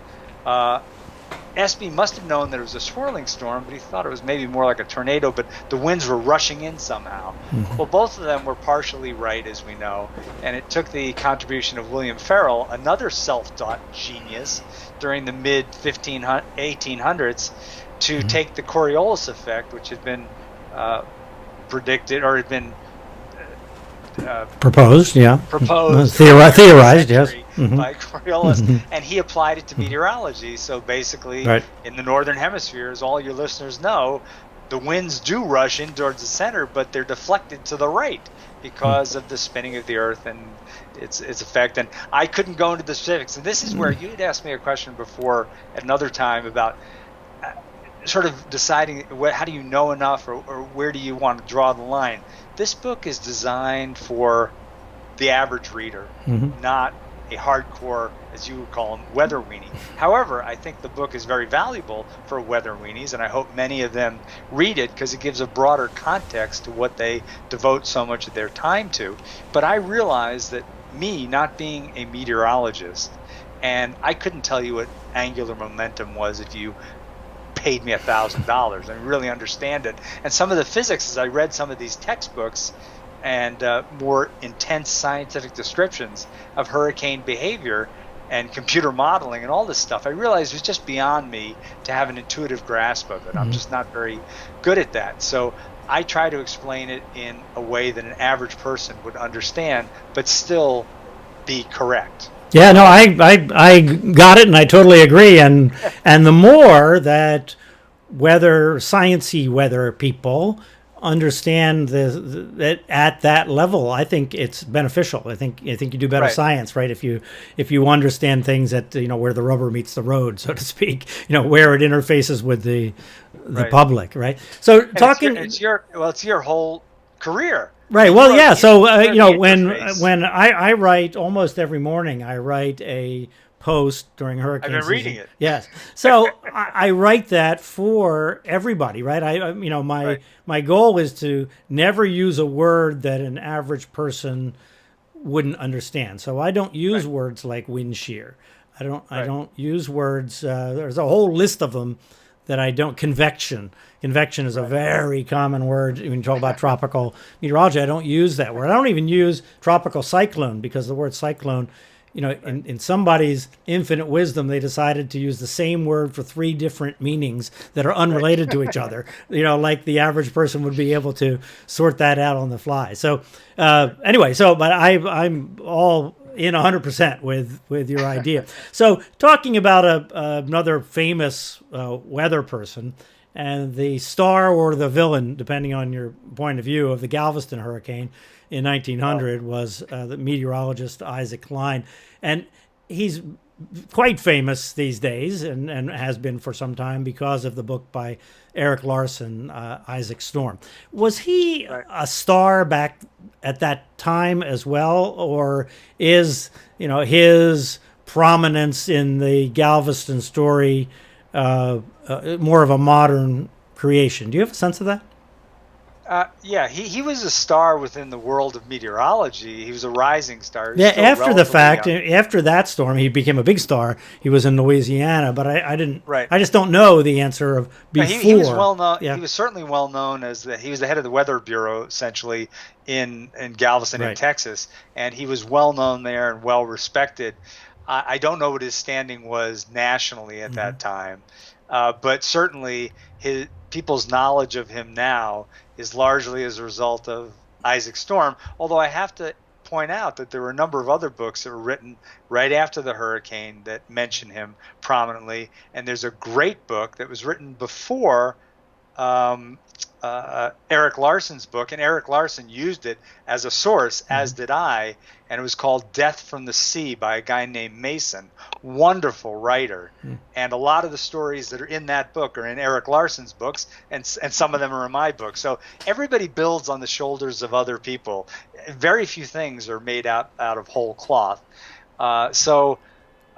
Espy must have known that it was a swirling storm, but he thought it was maybe more like a tornado, but the winds were rushing in somehow. Well, both of them were partially right, as we know, and it took the contribution of William Ferrel, another self-taught genius during the mid-1800s, to take the Coriolis effect, which had been predicted, or had been proposed, theorized, yes, by Coriolis, and he applied it to meteorology. So basically, in the northern hemisphere, as all your listeners know, the winds do rush in towards the center, but they're deflected to the right because of the spinning of the Earth and its effect. And I couldn't go into the specifics, and this is where you had asked me a question before at another time about sort of deciding how do you know enough, or where do you want to draw the line. This book is designed for the average reader, not a hardcore, as you would call them, weather weenie. However, I think the book is very valuable for weather weenies, and I hope many of them read it because it gives a broader context to what they devote so much of their time to. But I realized that me, not being a meteorologist, and I couldn't tell you what angular momentum was if you paid me $1,000. I really understand it. And some of the physics, as I read some of these textbooks and more intense scientific descriptions of hurricane behavior and computer modeling and all this stuff, I realized it was just beyond me to have an intuitive grasp of it. I'm just not very good at that. So I try to explain it in a way that an average person would understand, but still be correct. Yeah, no, I got it, and I totally agree. And the more that sciencey weather people understand that at that level, I think it's beneficial. I think you do better science, right? If you understand things at where the rubber meets the road, so to speak, where it interfaces with the public, right? So and it's your whole career. Right. Well, yeah. So when I write almost every morning, I write a post during hurricane season. I've been reading it. Yes. So I write that for everybody, right? My goal is to never use a word that an average person wouldn't understand. So I don't use words like wind shear. I don't use words. There's a whole list of them that I don't. Convection. Convection is a very common word when you talk about tropical meteorology. I don't use that word. I don't even use tropical cyclone, because the word cyclone, in somebody's infinite wisdom, they decided to use the same word for 3 different meanings that are unrelated to each other. Like the average person would be able to sort that out on the fly. So anyway, but I'm all in 100% with your idea. So talking about another famous weather person, and the star or the villain, depending on your point of view, of the Galveston hurricane in 1900 was the meteorologist Isaac Klein. And he's quite famous these days and has been for some time because of the book by Eric Larson, Isaac Storm. Was he a star back at that time as well, or is his prominence in the Galveston story more of a modern creation? Do you have a sense of that? Yeah, he was a star within the world of meteorology. He was a rising star. After the fact, after that storm, he became a big star. He was in Louisiana, but I didn't. Right. I just don't know the answer of before. He was well known. Yeah. He was certainly well known as he was the head of the Weather Bureau, essentially in Galveston, in Texas, and he was well known there and well respected. I don't know what his standing was nationally at that time, but certainly people's knowledge of him now is largely as a result of Isaac Storm, although I have to point out that there were a number of other books that were written right after the hurricane that mention him prominently, and there's a great book that was written before Eric Larson's book, and Eric Larson used it as a source, as did I, and it was called Death from the Sea by a guy named Mason. Wonderful writer. And a lot of the stories that are in that book are in Eric Larson's books, and some of them are in my book. So everybody builds on the shoulders of other people. Very few things are made out of whole cloth.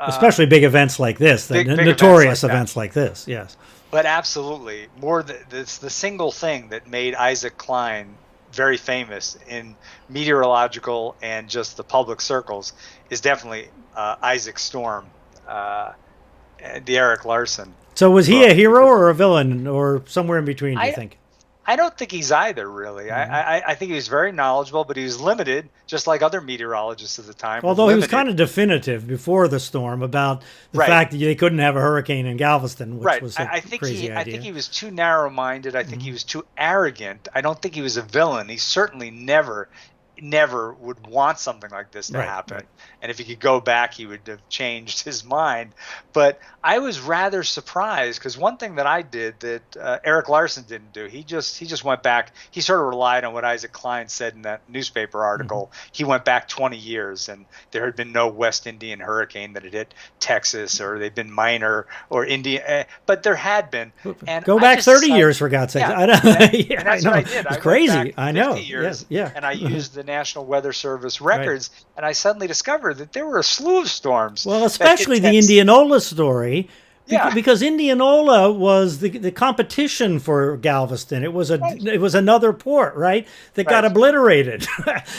Especially big events like this, big notorious events like this, yes. But absolutely, it's the single thing that made Isaac Klein very famous in meteorological and just the public circles is definitely Isaac Storm, the Eric Larson. So was he a hero or a villain or somewhere in between, do you think? I don't think he's either, really. I think he was very knowledgeable, but he was limited, just like other meteorologists at the time. Although he was kind of definitive before the storm about the fact that they couldn't have a hurricane in Galveston, which was a crazy idea. I think he was too narrow-minded. I think he was too arrogant. I don't think he was a villain. He certainly never would want something like this to happen. Right. And if he could go back, he would have changed his mind. But I was rather surprised, because one thing that I did that Eric Larson didn't do, he just went back. He sort of relied on what Isaac Klein said in that newspaper article. He went back 20 years, and there had been no West Indian hurricane that had hit Texas, or they'd been minor, or India, but there had been. And go back 30 years, for God's sake. Yeah, I know. And that's what I did. It's crazy. I know. Years, yeah. And I used the National Weather Service records, and I suddenly discovered that there were a slew of storms. Well, especially the Indianola story, because Indianola was the competition for Galveston. It was another port, right, that got obliterated.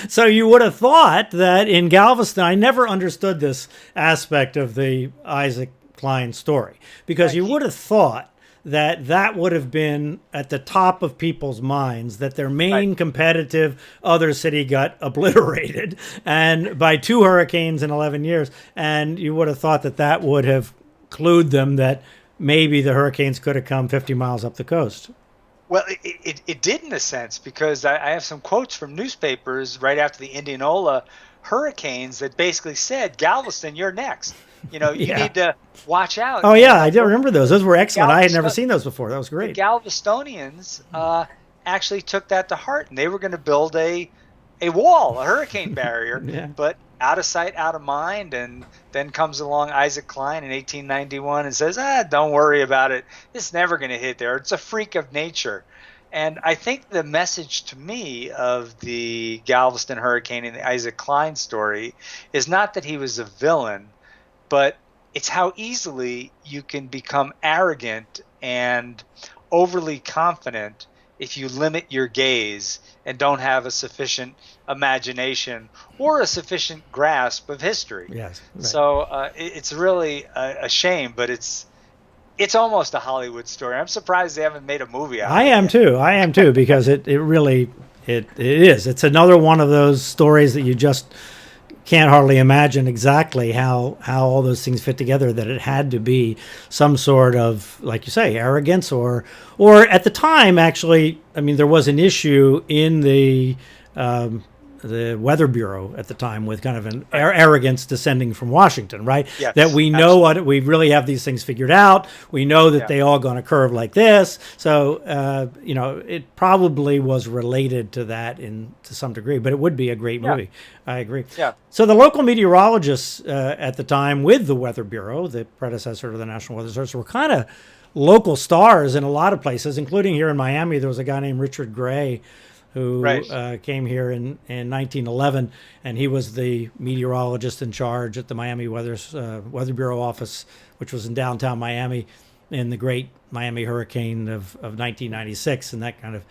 So you would have thought that in Galveston, I never understood this aspect of the Isaac Klein story, because you would have thought that would have been at the top of people's minds, that their main competitive other city got obliterated, and by 2 hurricanes in 11 years. And you would have thought that would have clued them that maybe the hurricanes could have come 50 miles up the coast. Well, it did in a sense, because I have some quotes from newspapers right after the Indianola hurricanes that basically said, Galveston, you're next. You need to watch out. Oh, yeah, I do remember those. Those were excellent. I had never seen those before. That was great. The Galvestonians actually took that to heart, and they were going to build a wall, a hurricane barrier, but out of sight, out of mind. And then comes along Isaac Klein in 1891 and says, don't worry about it. It's never going to hit there. It's a freak of nature. And I think the message to me of the Galveston hurricane and the Isaac Klein story is not that he was a villain, but it's how easily you can become arrogant and overly confident if you limit your gaze and don't have a sufficient imagination or a sufficient grasp of history. Yes. Right. So it's really a shame, but it's almost a Hollywood story. I'm surprised they haven't made a movie out of it. I am too, because it really is. It's another one of those stories that you just can't hardly imagine exactly how all those things fit together, that it had to be some sort of, like you say, arrogance or at the time, actually, I mean, there was an issue in the Weather Bureau at the time with kind of an arrogance descending from Washington, right? Yes, that we know we really have these things figured out. We know that they all going to curve like this. So, it probably was related to that to some degree, but it would be a great movie. I agree. Yeah. So the local meteorologists at the time with the Weather Bureau, the predecessor to the National Weather Service, were kind of local stars in a lot of places, including here in Miami. There was a guy named Richard Gray who came here in 1911, and he was the meteorologist in charge at the Miami Weather Bureau office, which was in downtown Miami, in the great Miami hurricane of 1996, and that kind of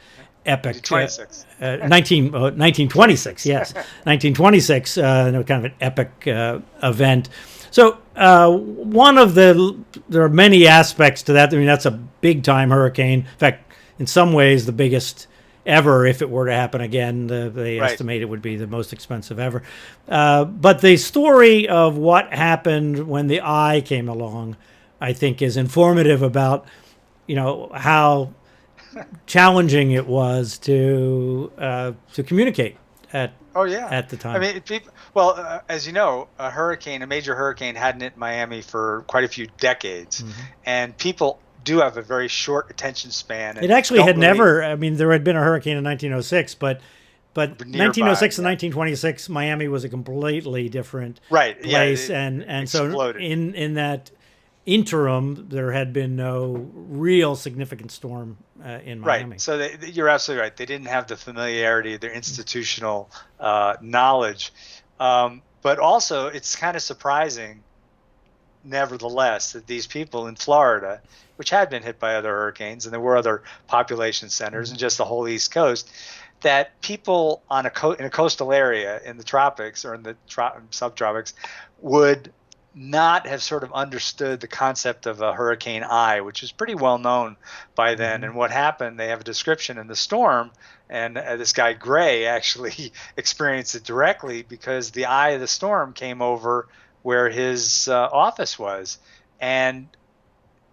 epic 1926, yes, 1926, kind of an epic event. So there are many aspects to that. I mean, that's a big time hurricane. In fact, in some ways, the biggest ever. If it were to happen again, they estimate it would be the most expensive ever. But the story of what happened when the eye came along, I think, is informative about, how challenging it was to communicate at the time. I mean, as you know, a major hurricane hadn't hit Miami for quite a few decades, and people do have a very short attention span. It actually had never. I mean, there had been a hurricane in 1906, but 1906 and 1926, Miami was a completely different place, and so in that interim, there had been no real significant storm in Miami. Right. So you're absolutely right. They didn't have the familiarity, their institutional knowledge, but also it's kind of surprising, nevertheless, that these people in Florida, which had been hit by other hurricanes, and there were other population centers and just the whole East Coast, that people in a coastal area in the tropics or in the subtropics would not have sort of understood the concept of a hurricane eye, which is pretty well known by then. And what happened, they have a description in the storm, and this guy Gray actually experienced it directly because the eye of the storm came over where his office was. And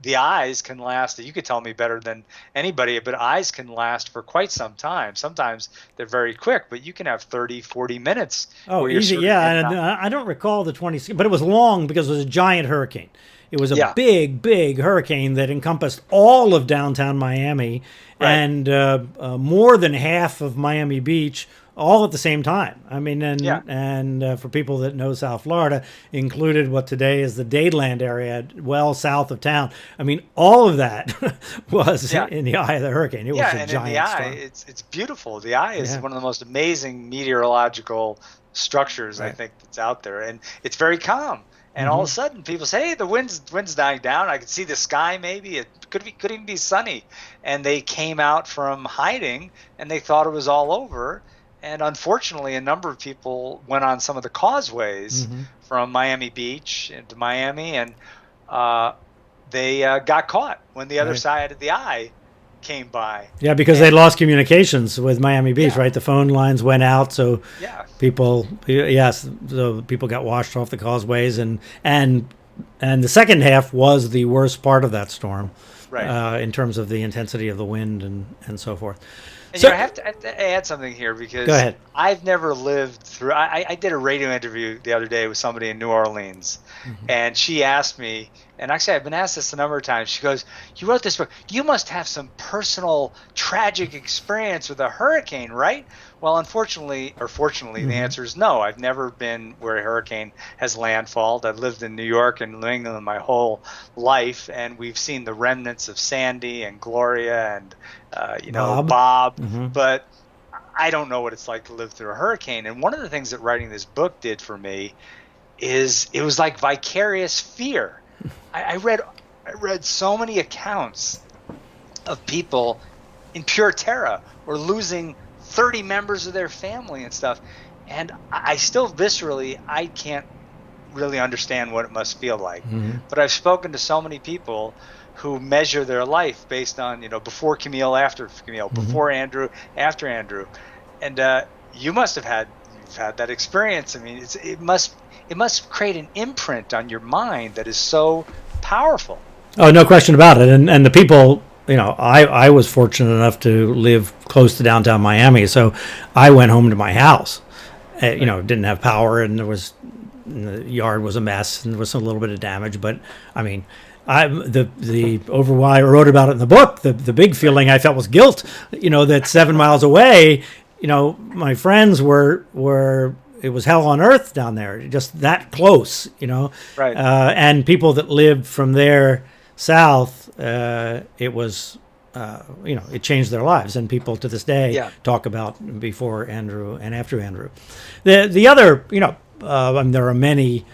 the eyes can last, you could tell me better than anybody, but eyes can last for quite some time. Sometimes they're very quick, but you can have 30, 40 minutes. Oh, easy, yeah. And I don't recall the 20, but it was long because it was a giant hurricane. It was a big, big hurricane that encompassed all of downtown Miami and more than half of Miami Beach, all at the same time. I mean, and for people that know South Florida, included what today is the Dadeland area, well south of town. I mean, all of that was in the eye of the hurricane. It was a giant in the eye, storm. It's beautiful. The eye is one of the most amazing meteorological structures I think that's out there, and it's very calm. And all of a sudden, people say, "Hey, the wind's dying down. I can see the sky. Maybe it could even be sunny." And they came out from hiding, and they thought it was all over. And unfortunately, a number of people went on some of the causeways from Miami Beach into Miami, and they got caught when the other side of the eye came by. Yeah, because they lost communications with Miami Beach, right? The phone lines went out, so people got washed off the causeways, and the second half was the worst part of that storm, in terms of the intensity of the wind and so forth. And I have to add something here because I've never lived through. I did a radio interview the other day with somebody in New Orleans, and she asked me, And actually, I've been asked this a number of times. She goes, "You wrote this book. You must have some personal tragic experience with a hurricane, right?" Well, unfortunately, or fortunately, the answer is no. I've never been where a hurricane has landfalled. I've lived in New York and New England my whole life, and we've seen the remnants of Sandy and Gloria and, Bob. But I don't know what it's like to live through a hurricane. And one of the things that writing this book did for me is it was like vicarious fear. I read so many accounts of people in pure terror or losing 30 members of their family and stuff. And I still viscerally, I can't really understand what it must feel like. But I've spoken to so many people who measure their life based on, before Camille, after Camille, before Andrew, after Andrew. And you must have had that experience. I mean, it must create an imprint on your mind that is so powerful. Oh, no question about it. And the people, I was fortunate enough to live close to downtown Miami, so I went home to my house. Didn't have power, and the yard was a mess, and there was a little bit of damage. But I mean, I wrote about it in the book. The big feeling I felt was guilt. That 7 miles away, my friends were. It was hell on earth down there, just that close, Right. And people that lived from there south, it was, it changed their lives. And people to this day talk about before Andrew and after Andrew. The other, there are many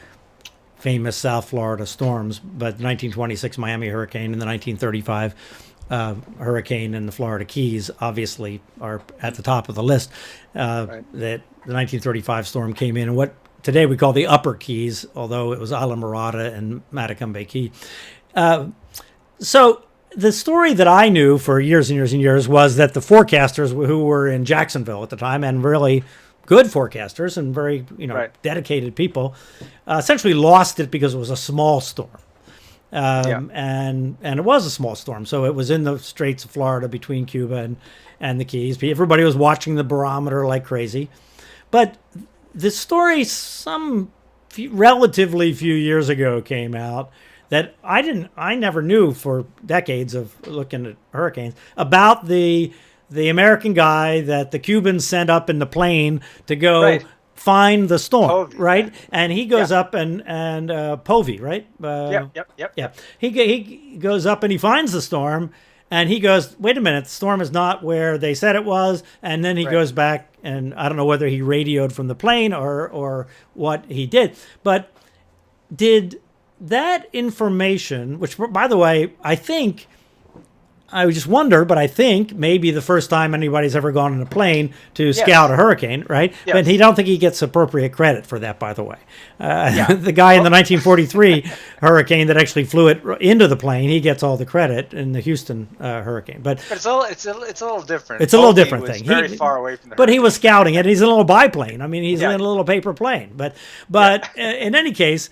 famous South Florida storms, but the 1926 Miami hurricane and the 1935 hurricane in the Florida Keys obviously are at the top of the list. That the 1935 storm came in, and what today we call the Upper Keys, although it was Islamorada and Matacumbe Key. So the story that I knew for years and years and years was that the forecasters who were in Jacksonville at the time, and really good forecasters and very dedicated people, essentially lost it because it was a small storm. And it was a small storm, so it was in the Straits of Florida between Cuba and the Keys. Everybody was watching the barometer like crazy. But the story relatively few years ago came out that I never knew for decades of looking at hurricanes about the American guy that the Cubans sent up in the plane to go find the storm, Povey, right? And he goes up and Povey, right? Yep. He goes up and he finds the storm, and he goes, wait a minute, the storm is not where they said it was. And then he goes back, and I don't know whether he radioed from the plane or what he did. But did that information, which, by the way, I just wonder, but I think maybe the first time anybody's ever gone on a plane to scout a hurricane, right? Yes. But he don't think he gets appropriate credit for that, by the way. The guy in the 1943 hurricane that actually flew it into the plane, he gets all the credit in the Houston hurricane. But it's a little different. It's a little different thing. Very far away from the hurricane. He was scouting it. He's in a little biplane. I mean, he's in a little paper plane. But in any case,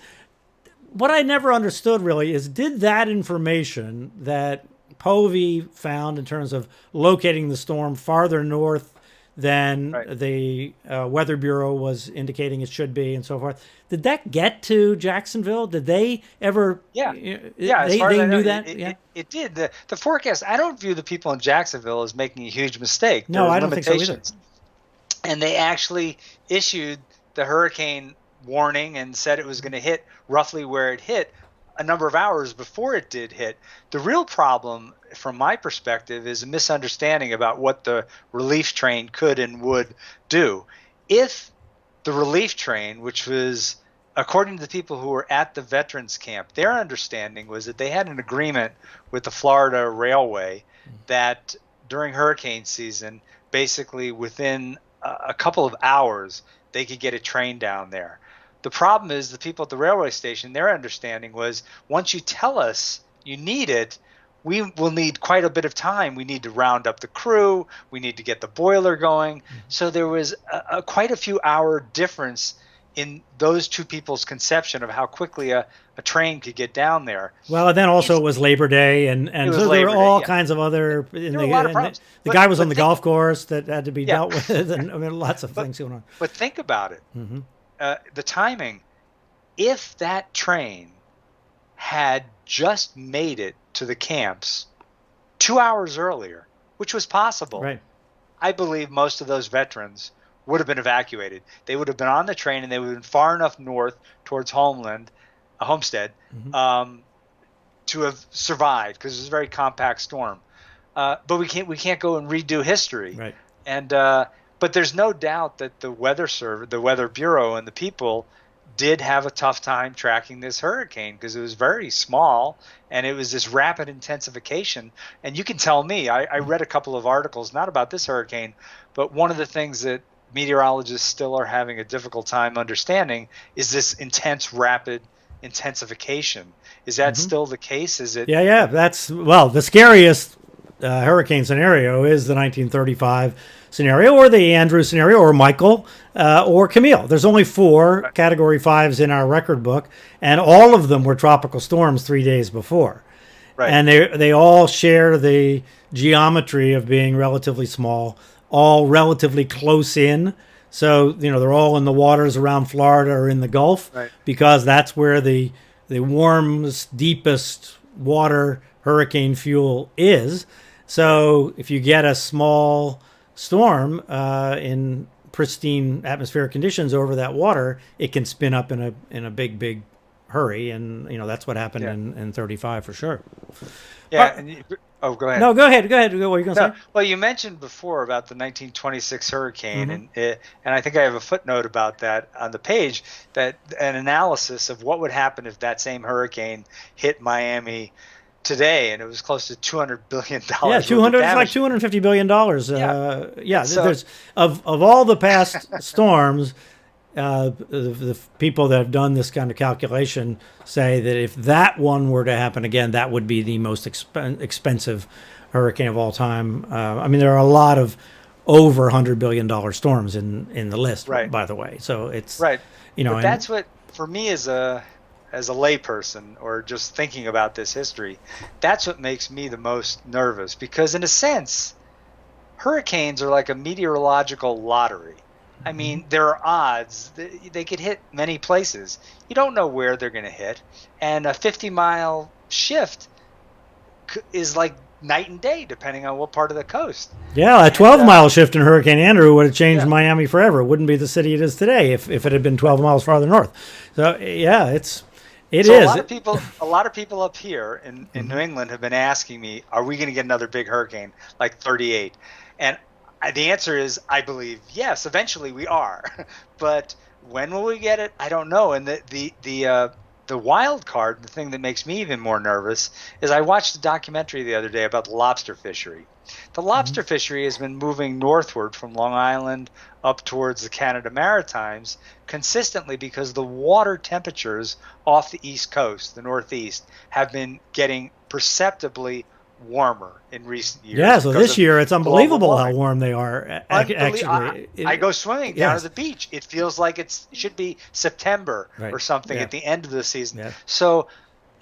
what I never understood really is, did that information that Povey found in terms of locating the storm farther north than the Weather Bureau was indicating it should be, and so forth, did that get to Jacksonville? Did they ever? They knew that. It did. The forecast. I don't view the people in Jacksonville as making a huge mistake. No, I don't think so either. And they actually issued the hurricane warning and said it was going to hit roughly where it hit a number of hours before it did hit. The real problem, from my perspective, is a misunderstanding about what the relief train could and would do. If the relief train, which was, according to the people who were at the veterans camp, their understanding was that they had an agreement with the Florida Railway that during hurricane season, basically within a couple of hours, they could get a train down there. The problem is the people at the railway station, their understanding was, once you tell us you need it, we will need quite a bit of time. We need to round up the crew. We need to get the boiler going. So there was quite a few hour difference in those two people's conception of how quickly a train could get down there. Well, and then also it was Labor Day, and so there were all kinds of other. There were a lot of problems. The guy was on the golf course that had to be dealt with, and I mean, lots of things going on. But think about it. The timing. If that train had just made it to the camps 2 hours earlier, which was possible, right. I believe most of those veterans would have been evacuated. They would have been on the train, and they would have been far enough north towards Homestead, to have survived, because it was a very compact storm. But we can't go and redo history. Right. And but there's no doubt that the Weather Bureau, and the people did have a tough time tracking this hurricane, because it was very small and it was this rapid intensification. And you can tell me, I read a couple of articles, not about this hurricane, but one of the things that meteorologists still are having a difficult time understanding is this intense, rapid intensification. Is that still the case? Is it? Yeah. That's, well, the scariest hurricane scenario is the 1935 scenario, or the Andrew scenario, or Michael, or Camille. There's only 4 Category 5s in our record book, and all of them were tropical storms 3 days before. Right. And they all share the geometry of being relatively small, all relatively close in. So, they're all in the waters around Florida or in the Gulf, because that's where the warmest, deepest water hurricane fuel is. So if you get a small storm in pristine atmospheric conditions over that water, it can spin up in a big hurry, and that's what happened in 35 for sure. Yeah. Go ahead. No, go ahead. What were you going to say? Well, you mentioned before about the 1926 hurricane, and I think I have a footnote about that on the page, that an analysis of what would happen if that same hurricane hit Miami today, and it was close to $200 billion. Yeah, it's like $250 billion. So, there's of all the past storms, the people that have done this kind of calculation say that if that one were to happen again, that would be the most expensive hurricane of all time. There are a lot of over $100 billion storms in the list, by the way. So it's right. But that's what, for me as a layperson, or just thinking about this history, that's what makes me the most nervous, because in a sense, hurricanes are like a meteorological lottery. I mean, there are odds. They could hit many places. You don't know where they're going to hit. And a 50-mile shift is like night and day, depending on what part of the coast. Yeah, a 12-mile shift in Hurricane Andrew would have changed Miami forever. It wouldn't be the city it is today if it had been 12 miles farther north. So, yeah, it is. A lot of people up here in New England have been asking me, are we going to get another big hurricane like 38? And the answer is, I believe, yes, eventually we are. But when will we get it? I don't know. And the wild card, the thing that makes me even more nervous, is I watched a documentary the other day about the lobster fishery. The lobster fishery has been moving northward from Long Island up towards the Canada Maritimes consistently, because the water temperatures off the East Coast, the Northeast, have been getting perceptibly warmer in recent years. Yeah, so this year it's unbelievable how warm they are. Actually, I go swimming down to the beach. It feels like it should be September or something at the end of the season. Yeah. So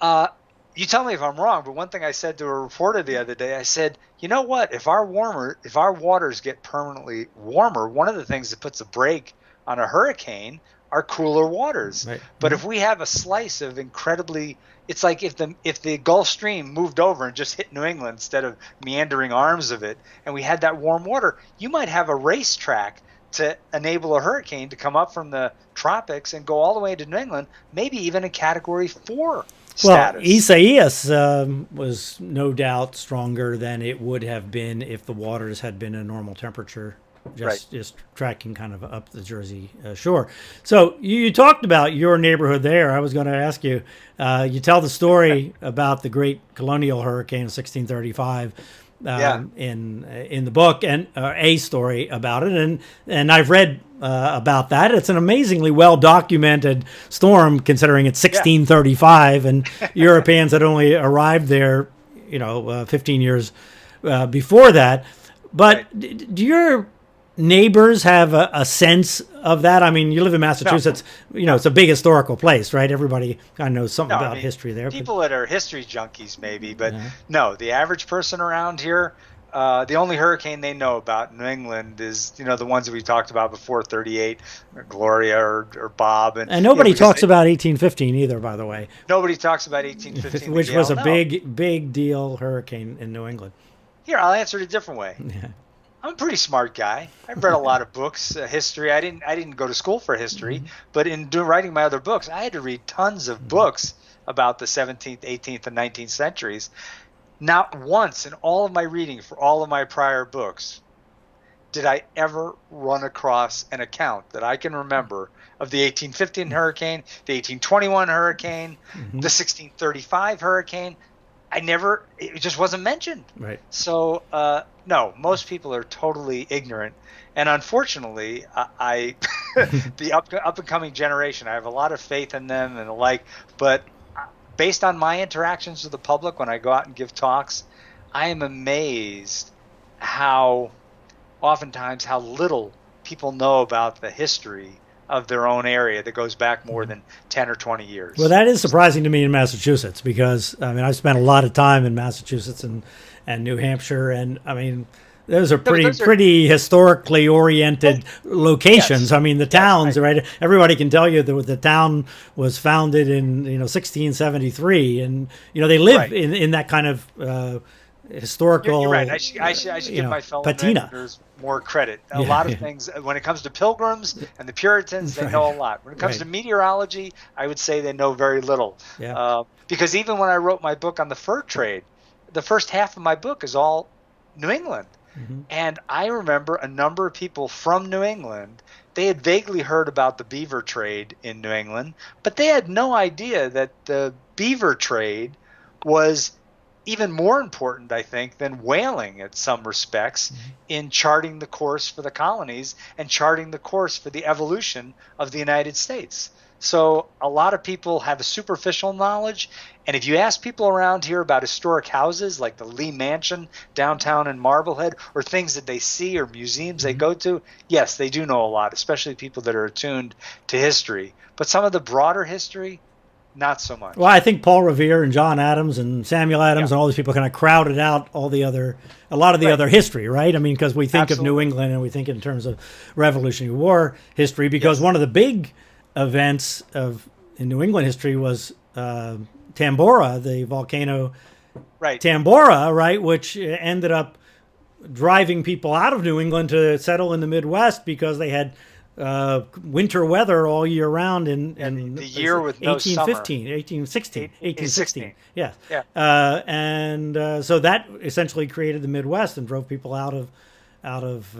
you tell me if I'm wrong, but one thing I said to a reporter the other day, I said, you know what? If our waters get permanently warmer, one of the things that puts a brake on a hurricane are cooler waters. Right. But if we have a slice of incredibly, it's like if the Gulf Stream moved over and just hit New England instead of meandering arms of it, and we had that warm water, you might have a racetrack to enable a hurricane to come up from the tropics and go all the way to New England, maybe even a Category 4 status. Well, Isaias was no doubt stronger than it would have been if the waters had been a normal temperature. Just tracking kind of up the Jersey shore. So you talked about your neighborhood there. I was going to ask you, you tell the story about the great colonial hurricane of 1635 in the book, and a story about it. And I've read about that. It's an amazingly well-documented storm, considering it's 1635 and Europeans had only arrived there, 15 years before that. But do your neighbors have a sense of that? I mean, you live in Massachusetts, it's a big historical place, right? Everybody kind of knows something about history there. People that are history junkies maybe, but no, the average person around here, the only hurricane they know about in New England is, the ones that we talked about before, 38, or Gloria or Bob. And nobody talks about 1815 either, by the way. Nobody talks about 1815. Which was a big deal hurricane in New England. Here, I'll answer it a different way. Yeah. I'm a pretty smart guy. I've read a lot of books, history. I didn't go to school for history, but in writing my other books, I had to read tons of books about the 17th, 18th, and 19th centuries. Not once in all of my reading for all of my prior books did I ever run across an account that I can remember of the 1815 hurricane, the 1821 hurricane, the 1635 hurricane. It just wasn't mentioned. Right. So, no, most people are totally ignorant. And unfortunately, the up and coming generation, I have a lot of faith in them and the like. But based on my interactions with the public when I go out and give talks, I am amazed oftentimes how little people know about the history of their own area that goes back more than 10 or 20 years. Well, that is surprising to me in Massachusetts because, I've spent a lot of time in Massachusetts and New Hampshire, and, those are pretty historically oriented locations. Yes. The towns, right? Everybody can tell you that the town was founded in, 1673, and, they live in that kind of historical. You're right. I should give my fellow Northerners more credit. A lot of things, when it comes to Pilgrims and the Puritans, they know a lot. When it comes to meteorology, I would say they know very little. Yeah. Because even when I wrote my book on the fur trade, the first half of my book is all New England. And I remember a number of people from New England, they had vaguely heard about the beaver trade in New England, but they had no idea that the beaver trade was even more important, I think, than whaling in some respects in charting the course for the colonies and charting the course for the evolution of the United States. So a lot of people have a superficial knowledge, and if you ask people around here about historic houses like the Lee Mansion downtown in Marblehead, or things that they see or museums they go to, yes, they do know a lot, especially people that are attuned to history. But some of the broader history, not so much. Well, I think Paul Revere and John Adams and Samuel Adams and all these people kind of crowded out a lot of the other history, right? Because we think of New England and we think in terms of Revolutionary War history, because one of the big events in New England history was Tambora, the volcano Tambora, right, which ended up driving people out of New England to settle in the Midwest because they had winter weather all year round in the year with no 1816. Yes. Yeah. So that essentially created the Midwest and drove people out of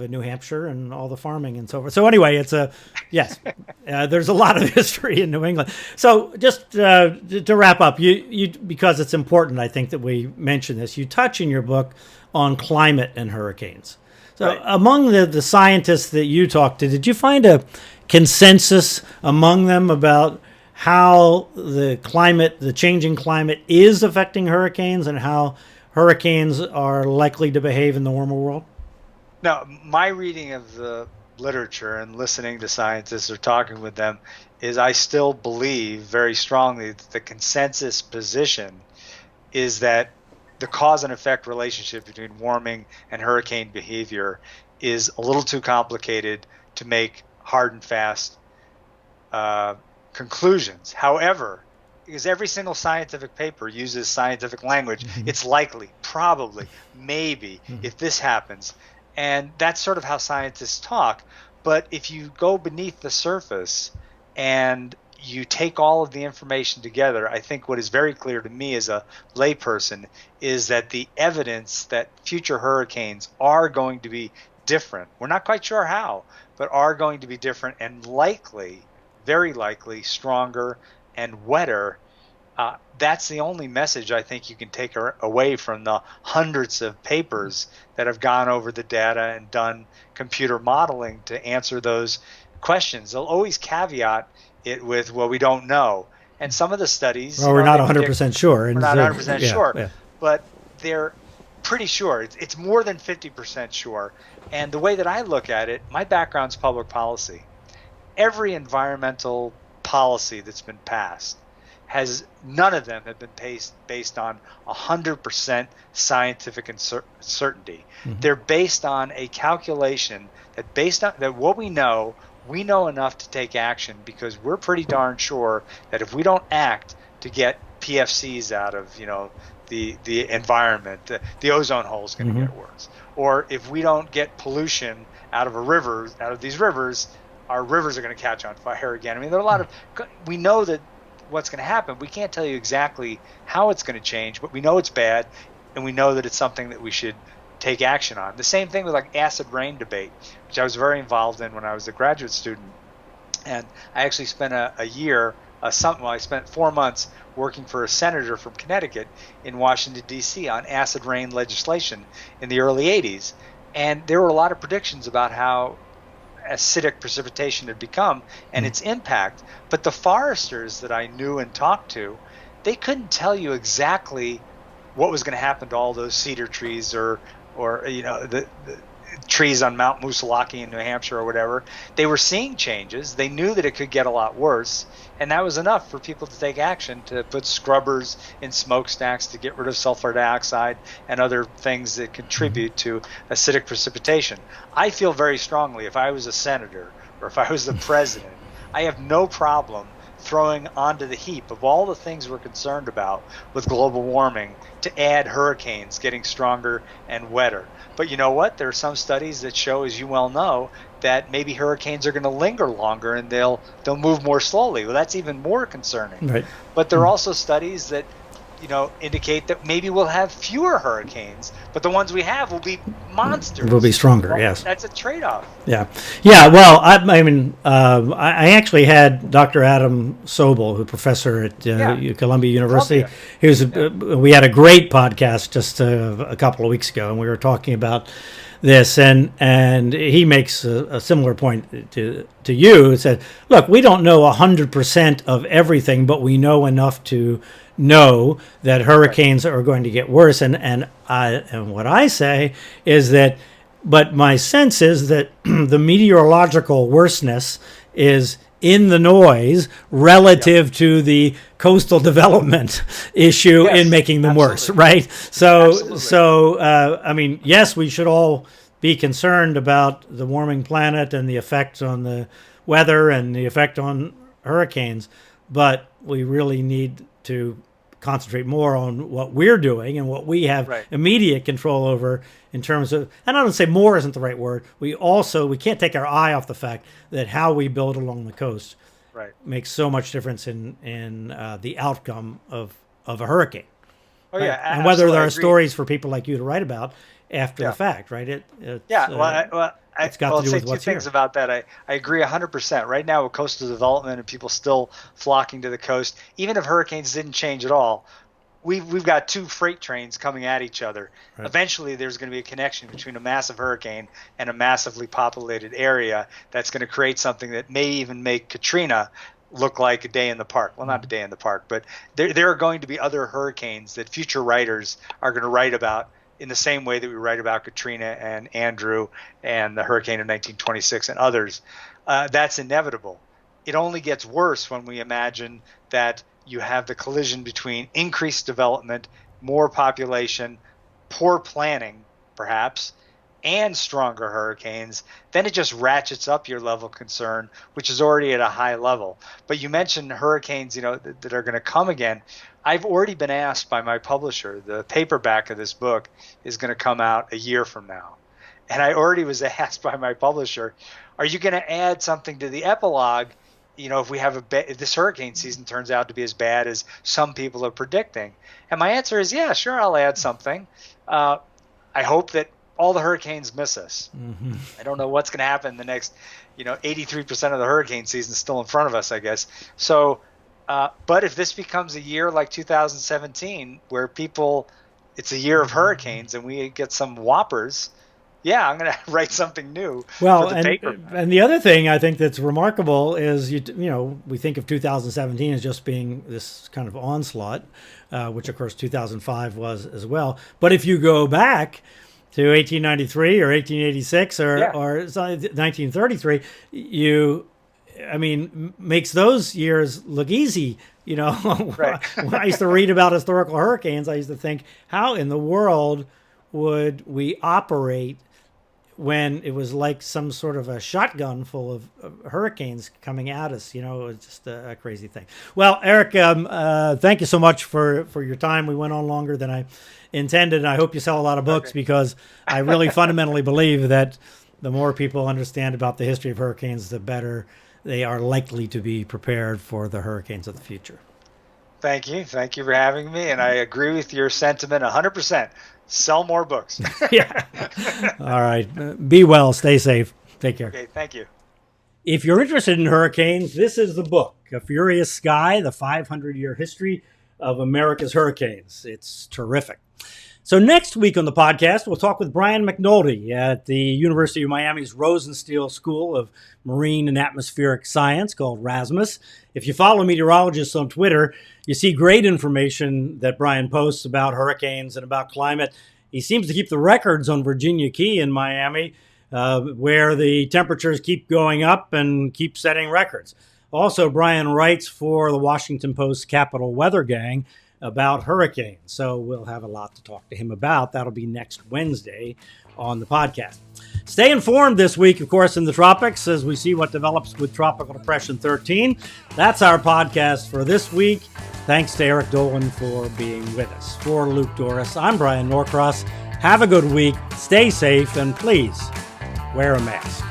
New Hampshire and all the farming and so forth. So anyway, there's a lot of history in New England. So just to wrap up, you because it's important, I think, that we mention this. You touch in your book on climate and hurricanes. So among the scientists that you talked to, did you find a consensus among them about how the changing climate is affecting hurricanes and how hurricanes are likely to behave in the warmer world? No, my reading of the literature and listening to scientists or talking with them is I still believe very strongly that the consensus position is that the cause and effect relationship between warming and hurricane behavior is a little too complicated to make hard and fast conclusions. However, because every single scientific paper uses scientific language, it's likely, probably, maybe, if this happens. And that's sort of how scientists talk. But if you go beneath the surface and you take all of the information together, I think what is very clear to me as a layperson is that the evidence that future hurricanes are going to be different. We're not quite sure how, but are going to be different and likely, very likely, stronger and wetter. That's the only message I think you can take away from the hundreds of papers that have gone over the data and done computer modeling to answer those questions. They'll always caveat it with, well, we don't know. And some of the studies... Well, we're not 100% sure. We're not 100% sure. But they're pretty sure. It's more than 50% sure. And the way that I look at it, my background's public policy. Every environmental policy that's been passed none of them have been based on 100% scientific certainty. Mm-hmm. They're based on a calculation that what we know enough to take action, because we're pretty darn sure that if we don't act to get PFCs out of the environment, the ozone hole is going to mm-hmm. get worse. Or if we don't get pollution out of these rivers, our rivers are going to catch on fire again. I mean, there are a lot of, we know that what's going to happen. We can't tell you exactly how it's going to change, but we know it's bad, and we know that it's something that we should take action on. The same thing with like acid rain debate, which I was very involved in when I was a graduate student. And I actually spent I spent 4 months working for a senator from Connecticut in Washington, D.C. on acid rain legislation in the early 80s. And there were a lot of predictions about how acidic precipitation had become and its impact. But the foresters that I knew and talked to, they couldn't tell you exactly what was going to happen to all those cedar trees or the trees on Mount Moosilauke in New Hampshire or whatever. They were seeing changes. They knew that it could get a lot worse, and that was enough for people to take action, to put scrubbers in smokestacks to get rid of sulfur dioxide and other things that contribute to acidic precipitation. I feel very strongly, if I was a senator or if I was the president, I have no problem throwing onto the heap of all the things we're concerned about with global warming to add hurricanes getting stronger and wetter. But you know what? There are some studies that show, as you well know, that maybe hurricanes are going to linger longer and they'll move more slowly. Well, that's even more concerning. Right. But there are also studies that indicate that maybe we'll have fewer hurricanes, but the ones we have will be monsters. Will be stronger, well, yes. That's a trade-off. Yeah. Well, I actually had Dr. Adam Sobel, who's professor at Columbia University. We had a great podcast just a couple of weeks ago, and we were talking about this, and he makes a similar point to you. It said, look, we don't know 100% of everything, but we know enough to know that hurricanes are going to get worse. And what I say is that, but my sense is that the meteorological worseness is in the noise relative to the coastal development issue in making them worse, right? So yes, we should all be concerned about the warming planet and the effects on the weather and the effect on hurricanes, but we really need to concentrate more on what we're doing and what we have immediate control over in terms of, and I don't say more isn't the right word, we can't take our eye off the fact that how we build along the coast makes so much difference in the outcome of a hurricane. Oh, yeah. And whether there are stories for people like you to write about after the fact, right? It's got to do with what's two things about that. I agree 100%. Right now with coastal development and people still flocking to the coast, even if hurricanes didn't change at all, we've got two freight trains coming at each other. Right. Eventually there's going to be a connection between a massive hurricane and a massively populated area that's going to create something that may even make Katrina look like a day in the park. Well, not a day in the park, but there are going to be other hurricanes that future writers are going to write about in the same way that we write about Katrina and Andrew and the hurricane of 1926 and others. That's inevitable. It only gets worse when we imagine that you have the collision between increased development, more population, poor planning, perhaps, and stronger hurricanes. Then it just ratchets up your level of concern, which is already at a high level. But you mentioned hurricanes, that are going to come again. I've already been asked by my publisher, the paperback of this book is going to come out a year from now. And I already was asked by my publisher, are you going to add something to the epilogue, if we have if this hurricane season turns out to be as bad as some people are predicting? And my answer is, yeah, sure, I'll add something. I hope that all the hurricanes miss us. Mm-hmm. I don't know what's going to happen the next, 83% of the hurricane season is still in front of us, I guess. So, but if this becomes a year like 2017, where it's a year of hurricanes and we get some whoppers, yeah, I'm going to write something new for the paper. And the other thing I think that's remarkable is, we think of 2017 as just being this kind of onslaught, which of course 2005 was as well. But if you go back to 1893 or 1886 or 1933, makes those years look easy You know, Right. when I used to read about historical hurricanes, I used to think, how in the world would we operate when it was like some sort of a shotgun full of hurricanes coming at us? You know, it's just a crazy thing. Well, Eric, thank you so much for your time. We went on longer than I intended, and I hope you sell a lot of books because I really fundamentally believe that the more people understand about the history of hurricanes, the better they are likely to be prepared for the hurricanes of the future. Thank you. Thank you for having me. And I agree with your sentiment 100%. Sell more books. Yeah. All right. Be well. Stay safe. Take care. Okay. Thank you. If you're interested in hurricanes, this is the book, A Furious Sky, The 500-Year History of America's Hurricanes. It's terrific. So next week on the podcast, we'll talk with Brian McNulty at the University of Miami's Rosenstiel School of Marine and Atmospheric Science, called RASMUS. If you follow meteorologists on Twitter, you see great information that Brian posts about hurricanes and about climate. He seems to keep the records on Virginia Key in Miami, where the temperatures keep going up and keep setting records. Also, Brian writes for the Washington Post Capital Weather Gang about hurricanes. So we'll have a lot to talk to him about. That'll be next Wednesday on the podcast. Stay informed this week, of course, in the tropics as we see what develops with Tropical Depression 13. That's our podcast for this week. Thanks to Eric Dolin for being with us. For Luke Doris, I'm Bryan Norcross. Have a good week. Stay safe, and please wear a mask.